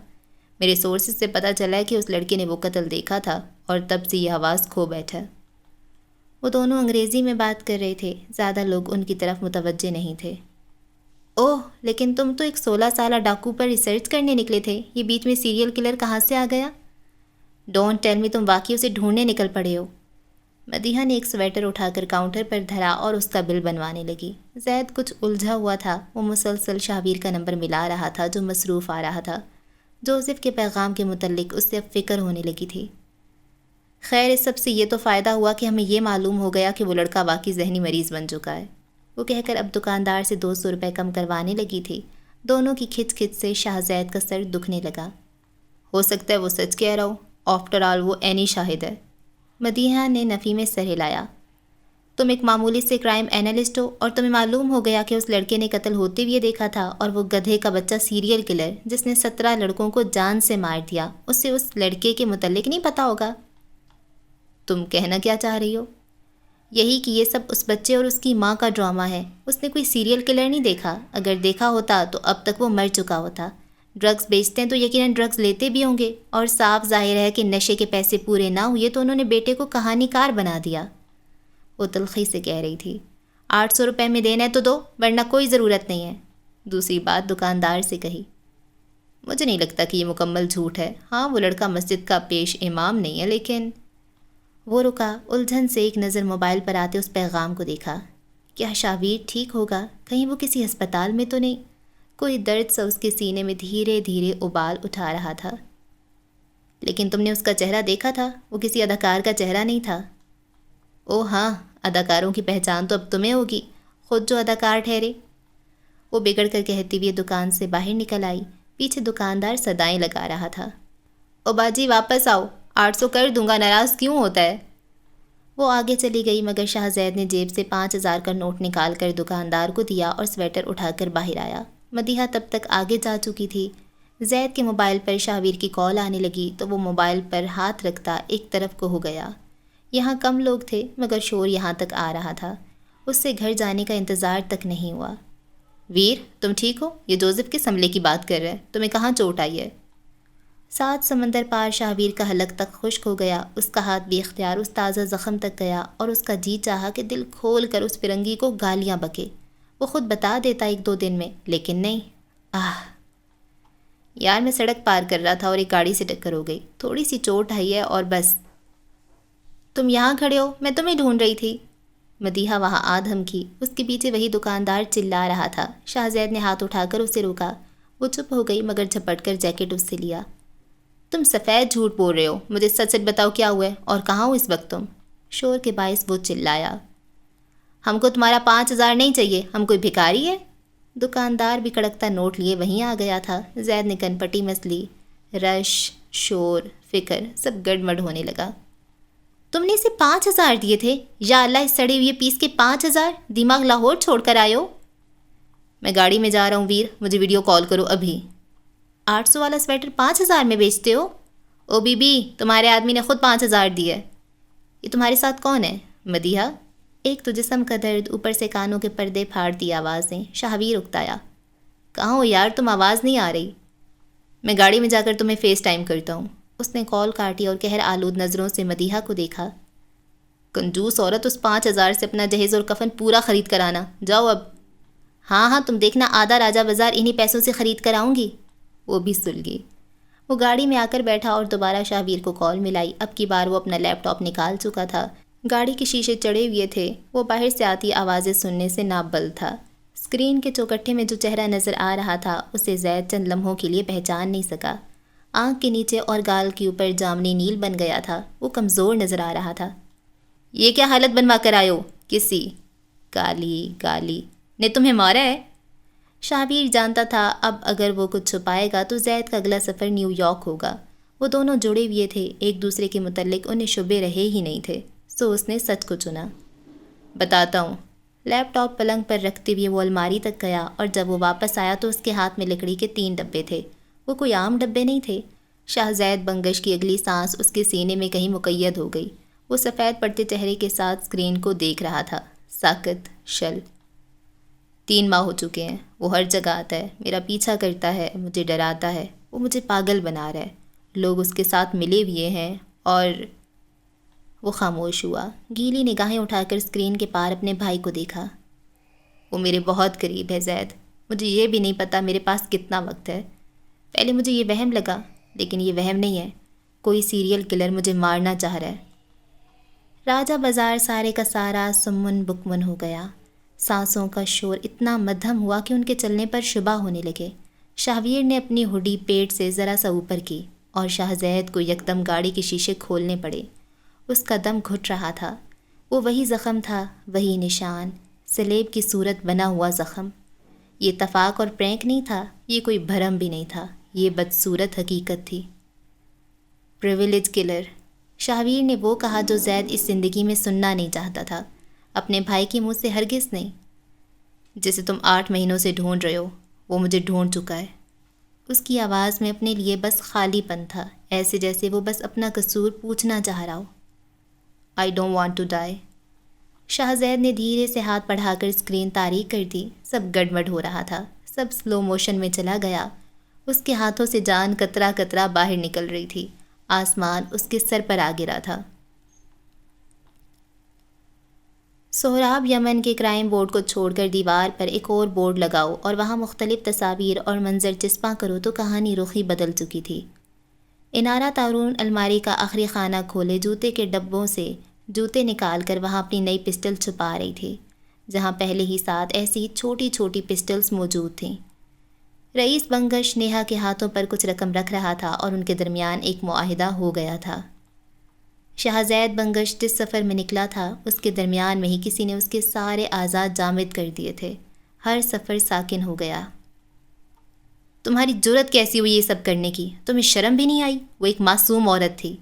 میرے سورسز سے پتہ چلا ہے کہ اس لڑکے نے وہ قتل دیکھا تھا اور تب سے یہ حواس کھو بیٹھا۔ وہ دونوں انگریزی میں بات کر رہے تھے، زیادہ لوگ ان کی طرف متوجہ نہیں تھے۔ اوہ، لیکن تم تو ایک 16 سالہ ڈاکو پر ریسرچ کرنے نکلے تھے، یہ بیچ میں سیریل کلر کہاں سے آ گیا؟ ڈونٹ ٹیل می تم واقعی اسے ڈھونڈنے نکل پڑے ہو۔ مدیحہ نے ایک سویٹر اٹھا کر کاؤنٹر پر دھرا اور اس کا بل بنوانے لگی۔ زید کچھ الجھا ہوا تھا، وہ مسلسل شاہویر کا نمبر ملا رہا تھا جو مصروف آ رہا تھا۔ جوزف کے پیغام کے متعلق اس سے اب فکر ہونے لگی تھی۔ خیر، اس سب سے یہ تو فائدہ ہوا کہ ہمیں یہ معلوم ہو گیا کہ وہ لڑکا واقعی ذہنی مریض بن چکا ہے، وہ کہہ کر اب دکاندار سے 200 روپے کم کروانے لگی تھی۔ دونوں کی کھچ کھچ سے شاہ زید کا سر دکھنے لگا۔ ہو سکتا ہے وہ سچ کہہ رہا ہو، آفٹر آل وہ عینی شاہد ہے۔ مدیحہ نے نفی میں سر ہلایا۔ تم ایک معمولی سے کرائم اینالسٹ ہو اور تمہیں معلوم ہو گیا کہ اس لڑکے نے قتل ہوتے ہوئے دیکھا تھا، اور وہ گدھے کا بچہ سیریل کلر جس نے 17 لڑکوں کو جان سے مار دیا، اسے اس لڑکے کے متعلق نہیں پتہ ہوگا؟ تم کہنا کیا چاہ رہی ہو؟ یہی کہ یہ سب اس بچے اور اس کی ماں کا ڈرامہ ہے۔ اس نے کوئی سیریل کلر نہیں دیکھا، اگر دیکھا ہوتا تو اب تک وہ مر چکا ہوتا۔ ڈرگز بیچتے ہیں تو یقیناً ڈرگز لیتے بھی ہوں گے، اور صاف ظاہر ہے کہ نشے کے پیسے پورے نہ ہوئے تو انہوں نے بیٹے کو کہانی کار بنا دیا۔ وہ تلخی سے کہہ رہی تھی، 800 روپے میں دینا ہے تو دو، ورنہ کوئی ضرورت نہیں ہے۔ دوسری بات دکاندار سے کہی، مجھے نہیں لگتا کہ یہ مکمل جھوٹ ہے۔ ہاں، وہ لڑکا مسجد کا پیش امام نہیں ہے، لیکن وہ رکا، الجھن سے ایک نظر موبائل پر آتے اس پیغام کو دیکھا۔ کیا شاویر ٹھیک ہوگا؟ کہیں وہ کسی ہسپتال میں تو نہیں؟ کوئی درد سا اس کے سینے میں دھیرے دھیرے ابال اٹھا رہا تھا۔ لیکن تم نے اس کا چہرہ دیکھا تھا، وہ کسی اداکار کا چہرہ نہیں تھا۔ او ہاں، اداکاروں کی پہچان تو اب تمہیں ہوگی، خود جو اداکار ٹھہرے۔ وہ بگڑ کر کہتی ہوئی دکان سے باہر نکل آئی۔ پیچھے دکاندار صدائیں لگا رہا تھا۔ او باجی واپس آؤ، 800 کر دوں گا، ناراض کیوں ہوتا ہے؟ وہ آگے چلی گئی مگر شاہ زید نے جیب سے 5000 کا نوٹ نکال کر دکاندار کو دیا اور سویٹر اٹھا کر باہر آیا۔ مدیحہ تب تک آگے جا چکی تھی۔ زید کے موبائل پر شاویر کی کال آنے لگی تو وہ موبائل پر ہاتھ رکھتا ایک طرف کو ہو گیا۔ یہاں کم لوگ تھے مگر شور یہاں تک آ رہا تھا۔ اس سے گھر جانے کا انتظار تک نہیں ہوا۔ ویر، تم ٹھیک ہو؟ یہ جوزف کس حملے کی بات کر رہا ہے؟ تمہیں کہاں چوٹ آئی ہے؟ 7 سمندر پار شاہویر کا حلق تک خشک ہو گیا۔ اس کا ہاتھ بے اختیار اس تازہ زخم تک گیا اور اس کا جی چاہا کہ دل کھول کر اس فرنگی کو گالیاں بکے۔ وہ خود بتا دیتا 1-2 دن میں، لیکن نہیں۔ یار میں سڑک پار کر رہا تھا اور ایک گاڑی سے ٹکر ہو گئی، تھوڑی سی چوٹ آئی ہے اور بس۔ تم یہاں کھڑے ہو، میں تمہیں ڈھونڈ رہی تھی۔ مدیحہ وہاں آ دھمکی۔ اس کے پیچھے وہی دکاندار چلا رہا تھا۔ شاہ زید نے ہاتھ اٹھا کر اسے روکا۔ وہ چپ ہو گئی مگر جھپٹ کر جیکٹ اس سے لیا۔ تم سفید جھوٹ بول رہے ہو، مجھے سچ سچ بتاؤ کیا ہوا ہے اور کہاں ہو اس وقت تم؟ شور کے باعث وہ چلایا۔ ہم کو تمہارا 5000 نہیں چاہیے، ہم کوئی بھکاری ہے؟ دکاندار بھی کڑکتا نوٹ لیے وہیں آ گیا تھا۔ زید نے کن پٹی مس لی۔ رش، شور، فکر سب گڑمڑ ہونے لگا۔ تم نے اسے 5000 دیے تھے؟ یا اللہ، اس سڑے ہوئے پیس کے 5000؟ دماغ لاہور چھوڑ کر آئے ہو؟ میں گاڑی میں جا رہا ہوں ویر، مجھے ویڈیو کال کرو ابھی۔ 800 والا سویٹر 5000 میں بیچتے ہو؟ او بی بی، تمہارے آدمی نے خود 5000 دیے۔ یہ تمہارے ساتھ کون ہے؟ مدیحہ۔ ایک تو جسم کا درد، اوپر سے کانوں کے پردے پھاڑ دی آوازیں۔ شاہویر اکتایا۔ کہاں ہو یار، تم آواز نہیں آ رہی۔ میں گاڑی میں جا کر تمہیں فیس ٹائم کرتا ہوں۔ اس نے کال کاٹی اور قہر آلود نظروں سے مدیحہ کو دیکھا۔ کنجوس عورت، اس 5000 سے اپنا جہیز اور کفن پورا خرید کر آنا، جاؤ اب۔ ہاں تم دیکھنا، آدھا راجہ بازار انہی پیسوں سے خرید کر آؤں گی۔ وہ بھی سلگی۔ وہ گاڑی میں آ کر بیٹھا اور دوبارہ شاہویر کو کال ملائی۔ اب کی بار وہ اپنا لیپ ٹاپ نکال چکا تھا۔ گاڑی کے شیشے چڑھے ہوئے تھے۔ وہ باہر سے آتی آوازیں سننے سے نابل تھا۔ اسکرین کے چوکٹھے میں جو چہرہ نظر آ رہا تھا اسے زید چند لمحوں کے لیے پہچان نہیں سکا۔ آنکھ کے نیچے اور گال کے اوپر جامنی نیل بن گیا تھا۔ وہ کمزور نظر آ رہا تھا۔ یہ کیا حالت بنوا کر آئے ہو؟ کسی گالی نے تمہیں مارا ہے؟ شاہویر جانتا تھا اب اگر وہ کچھ چھپائے گا تو زید کا اگلا سفر نیو یارک ہوگا۔ وہ دونوں جڑے ہوئے تھے، ایک دوسرے کے متعلق انہیں شبے رہے ہی نہیں تھے، سو اس نے سچ کو چنا۔ بتاتا ہوں۔ لیپ ٹاپ پلنگ پر رکھتے ہوئے وہ الماری تک گیا اور جب وہ واپس آیا تو اس کے ہاتھ میں لکڑی کے 3 ڈبے تھے۔ وہ کوئی عام ڈبے نہیں تھے۔ شاہ زید بنگش کی اگلی سانس اس کے سینے میں کہیں مقید ہو گئی۔ وہ سفید پڑتے چہرے کے ساتھ اسکرین کو دیکھ رہا تھا۔ ساکت شل۔ 3 ماہ ہو چکے ہیں، وہ ہر جگہ آتا ہے، میرا پیچھا کرتا ہے، مجھے ڈراتا ہے، وہ مجھے پاگل بنا رہا ہے، لوگ اس کے ساتھ ملے ہوئے ہیں اور… وہ خاموش ہوا، گیلی نگاہیں اٹھا کر اسکرین کے پار اپنے بھائی کو دیکھا۔ وہ میرے بہت قریب ہے زید، مجھے یہ بھی نہیں پتا میرے پاس کتنا وقت ہے۔ پہلے مجھے یہ وہم لگا، لیکن یہ وہم نہیں ہے، کوئی سیریل کلر مجھے مارنا چاہ رہا ہے۔ راجہ بازار سارے کا سارا سمن بکمن ہو گیا۔ سانسوں کا شور اتنا مدھم ہوا کہ ان کے چلنے پر شبہ ہونے لگے۔ شاہویر نے اپنی ہڈی پیٹ سے ذرا سا اوپر کی اور شاہ زید کو یکدم گاڑی کے شیشے کھولنے پڑے۔ اس کا دم گھٹ رہا تھا۔ وہ وہی زخم تھا، وہی نشان، سلیب کی صورت بنا ہوا زخم۔ یہ اتفاق اور پرینک نہیں تھا، یہ کوئی بھرم بھی نہیں تھا، یہ بدصورت حقیقت تھی۔ پریویلیج کلر، شاہویر نے وہ کہا جو زید اس زندگی میں سننا نہیں چاہتا تھا، اپنے بھائی کے منہ سے ہرگز نہیں۔ جسے تم 8 مہینوں سے ڈھونڈ رہے ہو، وہ مجھے ڈھونڈ چکا ہے۔ اس کی آواز میں اپنے لیے بس خالی پن تھا، ایسے جیسے وہ بس اپنا قصور پوچھنا چاہ رہا ہو۔ I don't want to die۔ شاہ زید نے دھیرے سے ہاتھ بڑھا کر اسکرین تاریک کر دی۔ سب گڑبڑ ہو رہا تھا، سب سلو موشن میں چلا گیا۔ اس کے ہاتھوں سے جان قطرہ قطرہ باہر نکل رہی تھی۔ آسمان اس کے سر پر آ گرا تھا۔ سہراب یمن کے کرائم بورڈ کو چھوڑ کر دیوار پر ایک اور بورڈ لگاؤ اور وہاں مختلف تصاویر اور منظر چسپاں کرو تو کہانی رخی بدل چکی تھی۔ انارہ تارون الماری کا آخری خانہ کھولے جوتے کے ڈبوں سے جوتے نکال کر وہاں اپنی نئی پسٹل چھپا رہی تھی، جہاں پہلے ہی 7 ایسی ہی چھوٹی چھوٹی پسٹلز موجود تھیں۔ رئیس بنگش نیہا کے ہاتھوں پر کچھ رقم رکھ رہا تھا اور ان کے درمیان ایک معاہدہ ہو گیا تھا۔ شہزید بنگش جس سفر میں نکلا تھا اس کے درمیان میں ہی کسی نے اس کے سارے آزاد جامد کر دیے تھے۔ ہر سفر ساکن ہو گیا۔ تمہاری جرت کیسی ہوئی یہ سب کرنے کی؟ تمہیں شرم بھی نہیں آئی؟ وہ ایک معصوم عورت تھی۔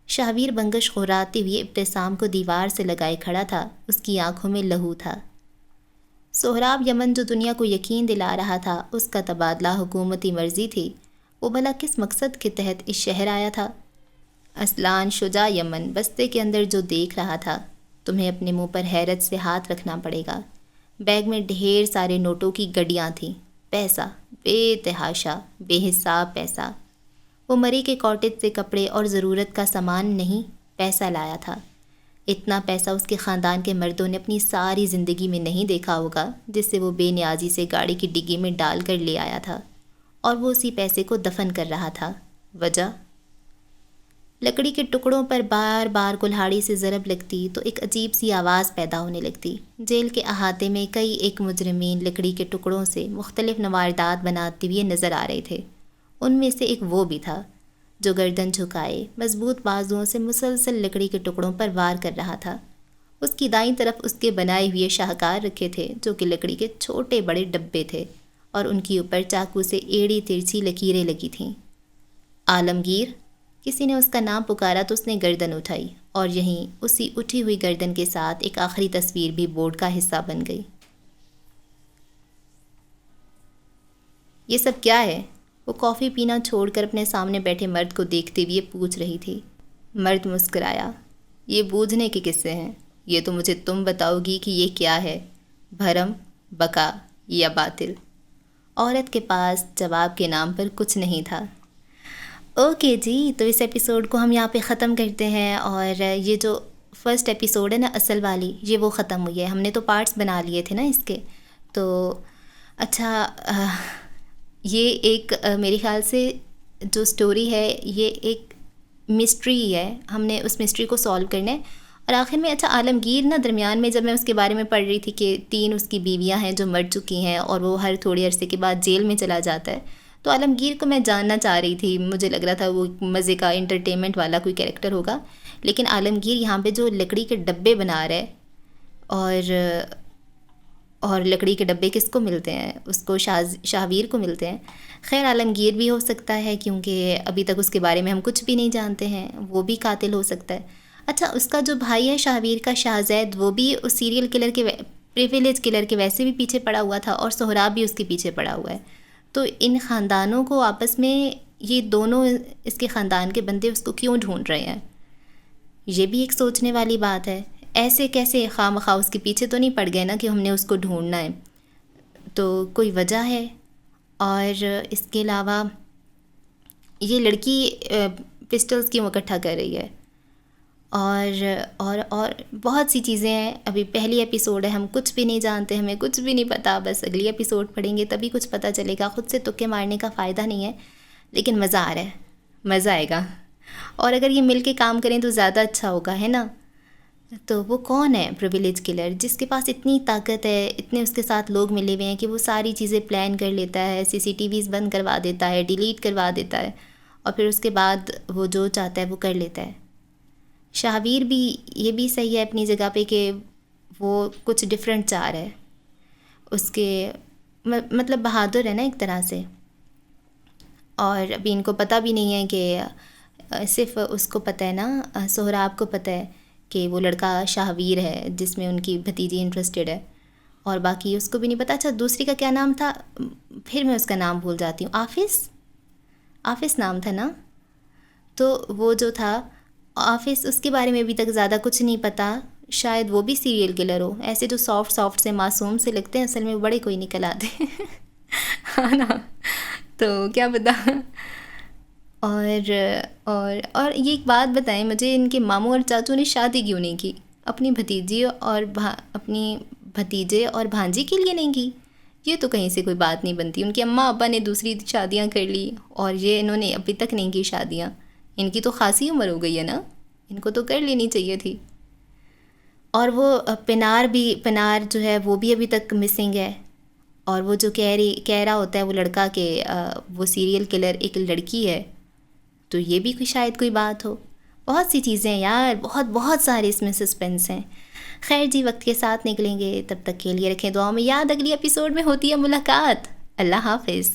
شاہویر بنگش خراتے ہوئے ابتسام کو دیوار سے لگائے کھڑا تھا، اس کی آنکھوں میں لہو تھا۔ سہراب یمن جو دنیا کو یقین دلا رہا تھا اس کا تبادلہ حکومتی مرضی تھی، وہ بھلا کس مقصد کے تحت اس شہر آیا تھا؟ اصلان شجاع یمن بستے کے اندر جو دیکھ رہا تھا، تمہیں اپنے منہ پر حیرت سے ہاتھ رکھنا پڑے گا۔ بیگ میں ڈھیر سارے نوٹوں کی گڈیاں تھیں، پیسہ، بے تحاشا، بے حساب پیسہ۔ وہ مری کے کاٹیج سے کپڑے اور ضرورت کا سامان نہیں، پیسہ لایا تھا۔ اتنا پیسہ اس کے خاندان کے مردوں نے اپنی ساری زندگی میں نہیں دیکھا ہوگا، جس سے وہ بے نیازی سے گاڑی کی ڈگی میں ڈال کر لے آیا تھا، اور وہ اسی پیسے کو دفن کر رہا تھا۔ وجہ؟ لکڑی کے ٹکڑوں پر بار بار کلہاڑی سے ضرب لگتی تو ایک عجیب سی آواز پیدا ہونے لگتی۔ جیل کے احاطے میں کئی ایک مجرمین لکڑی کے ٹکڑوں سے مختلف نواردات بناتے ہوئے نظر آ رہے تھے۔ ان میں سے ایک وہ بھی تھا جو گردن جھکائے مضبوط بازوؤں سے مسلسل لکڑی کے ٹکڑوں پر وار کر رہا تھا۔ اس کی دائیں طرف اس کے بنائے ہوئے شاہکار رکھے تھے جو کہ لکڑی کے چھوٹے بڑے ڈبے تھے، اور ان کے اوپر چاقو سے ایڑی ترچھی لکیریں لگی تھیں۔ عالمگیر، کسی نے اس کا نام پکارا تو اس نے گردن اٹھائی، اور یہیں اسی اٹھی ہوئی گردن کے ساتھ ایک آخری تصویر بھی بورڈ کا حصہ بن گئی۔ یہ سب کیا ہے؟ وہ کافی پینا چھوڑ کر اپنے سامنے بیٹھے مرد کو دیکھتے ہوئے پوچھ رہی تھی۔ مرد مسکرایا۔ یہ بوجھنے کے قصے ہیں، یہ تو مجھے تم بتاؤ گی کہ یہ کیا ہے، بھرم، بقا یا باطل؟ عورت کے پاس جواب کے نام پر کچھ نہیں تھا۔ اوکے جی، تو اس ایپیسوڈ کو ہم یہاں پہ ختم کرتے ہیں، اور یہ جو فرسٹ ایپیسوڈ ہے نا اصل والی، یہ وہ ختم ہوئی ہے۔ ہم نے تو پارٹس بنا لیے تھے نا اس کے، تو اچھا یہ ایک میرے خیال سے جو سٹوری ہے یہ ایک مسٹری ہے، ہم نے اس مسٹری کو سولو کرنا ہے۔ اور آخر میں اچھا عالمگیر نا، درمیان میں جب میں اس کے بارے میں پڑھ رہی تھی کہ 3 اس کی بیویاں ہیں جو مر چکی ہیں اور وہ ہر تھوڑے عرصے کے بعد جیل میں چلا جاتا ہے، تو عالمگیر کو میں جاننا چاہ رہی تھی، مجھے لگ رہا تھا وہ مزے کا انٹرٹینمنٹ والا کوئی کیریکٹر ہوگا، لیکن عالمگیر یہاں پہ جو لکڑی کے ڈبے بنا رہا ہے، اور لکڑی کے ڈبے کس کو ملتے ہیں؟ اس کو شاہویر کو ملتے ہیں۔ خیر عالمگیر بھی ہو سکتا ہے کیونکہ ابھی تک اس کے بارے میں ہم کچھ بھی نہیں جانتے ہیں، وہ بھی قاتل ہو سکتا ہے۔ اچھا اس کا جو بھائی ہے شاہویر کا، شاہزید، وہ بھی اس سیریل کلر کے پریویلیج کلر کے ویسے بھی پیچھے پڑا ہوا تھا، اور سہراب بھی اس کے پیچھے پڑا ہوا ہے۔ تو ان خاندانوں کو آپس میں، یہ دونوں اس کے خاندان کے بندے اس کو کیوں ڈھونڈ رہے ہیں؟ یہ بھی ایک سوچنے والی بات ہے۔ ایسے کیسے خواہ مخواہ اس کے پیچھے تو نہیں پڑ گئے نا کہ ہم نے اس کو ڈھونڈنا ہے، تو کوئی وجہ ہے۔ اور اس کے علاوہ یہ لڑکی پسٹلز کیوں اکٹھا کر رہی ہے، اور بہت سی چیزیں ہیں۔ ابھی پہلی ایپیسوڈ ہے، ہم کچھ بھی نہیں جانتے، ہمیں کچھ بھی نہیں پتہ، بس اگلی ایپیسوڈ پڑھیں گے تبھی کچھ پتہ چلے گا۔ خود سے تکے مارنے کا فائدہ نہیں ہے، لیکن مزہ آ رہا ہے، مزہ آئے گا، اور اگر یہ مل کے کام کریں تو زیادہ اچھا ہوگا، ہے نا؟ تو وہ کون ہے پریویلیج کلر جس کے پاس اتنی طاقت ہے، اتنے اس کے ساتھ لوگ ملے ہوئے ہیں کہ وہ ساری چیزیں پلان کر لیتا ہے، CCTVs بند کروا دیتا ہے، ڈیلیٹ کروا دیتا ہے، اور پھر اس کے بعد وہ جو چاہتا ہے وہ کر لیتا ہے۔ شاہویر بھی، یہ بھی صحیح ہے اپنی جگہ پہ کہ وہ کچھ ڈیفرنٹ چاہ رہا ہے، اس کے مطلب بہادر ہے نا ایک طرح سے، اور ابھی ان کو پتہ بھی نہیں ہے کہ صرف اس کو پتہ ہے نا، سہراب کو پتہ ہے کہ وہ لڑکا شاہویر ہے جس میں ان کی بھتیجی انٹرسٹڈ ہے، اور باقی اس کو بھی نہیں پتہ۔ اچھا دوسری کا کیا نام تھا؟ پھر میں اس کا نام بھول جاتی ہوں۔ آفس نام تھا نا؟ تو وہ جو تھا آفس، اس کے بارے میں ابھی تک زیادہ کچھ نہیں پتہ، شاید وہ بھی سیریل کلر ہو۔ ایسے جو سافٹ سے معصوم سے لگتے ہیں اصل میں بڑے کوئی نکل آتے ہاں نا، تو کیا پتہ۔ اور یہ ایک بات بتائیں مجھے، ان کے ماموں اور چاچو نے شادی کیوں نہیں کی؟ اپنی بھتیجی اور اپنی بھتیجے اور بھانجی کے لیے نہیں کی؟ یہ تو کہیں سے کوئی بات نہیں بنتی. ان کے اماں ابا نے دوسری شادیاں کر لی اور یہ انہوں نے ابھی تک نہیں کی شادیاں. ان کی تو خاصی عمر ہو گئی ہے نا، ان کو تو کر لینی چاہیے تھی. اور وہ پنار جو ہے وہ بھی ابھی تک مسنگ ہے. اور وہ جو کہہ رہا ہوتا ہے وہ لڑکا کہ وہ سیریل کلر ایک لڑکی ہے، تو یہ بھی شاید کوئی بات ہو. بہت سی چیزیں یار، بہت بہت سارے اس میں سسپنس ہیں. خیر جی، وقت کے ساتھ نکلیں گے، تب تک کے لیے رکھیں دعاؤں میں یاد. اگلی ایپیسوڈ میں ہوتی ہے ملاقات. اللہ حافظ.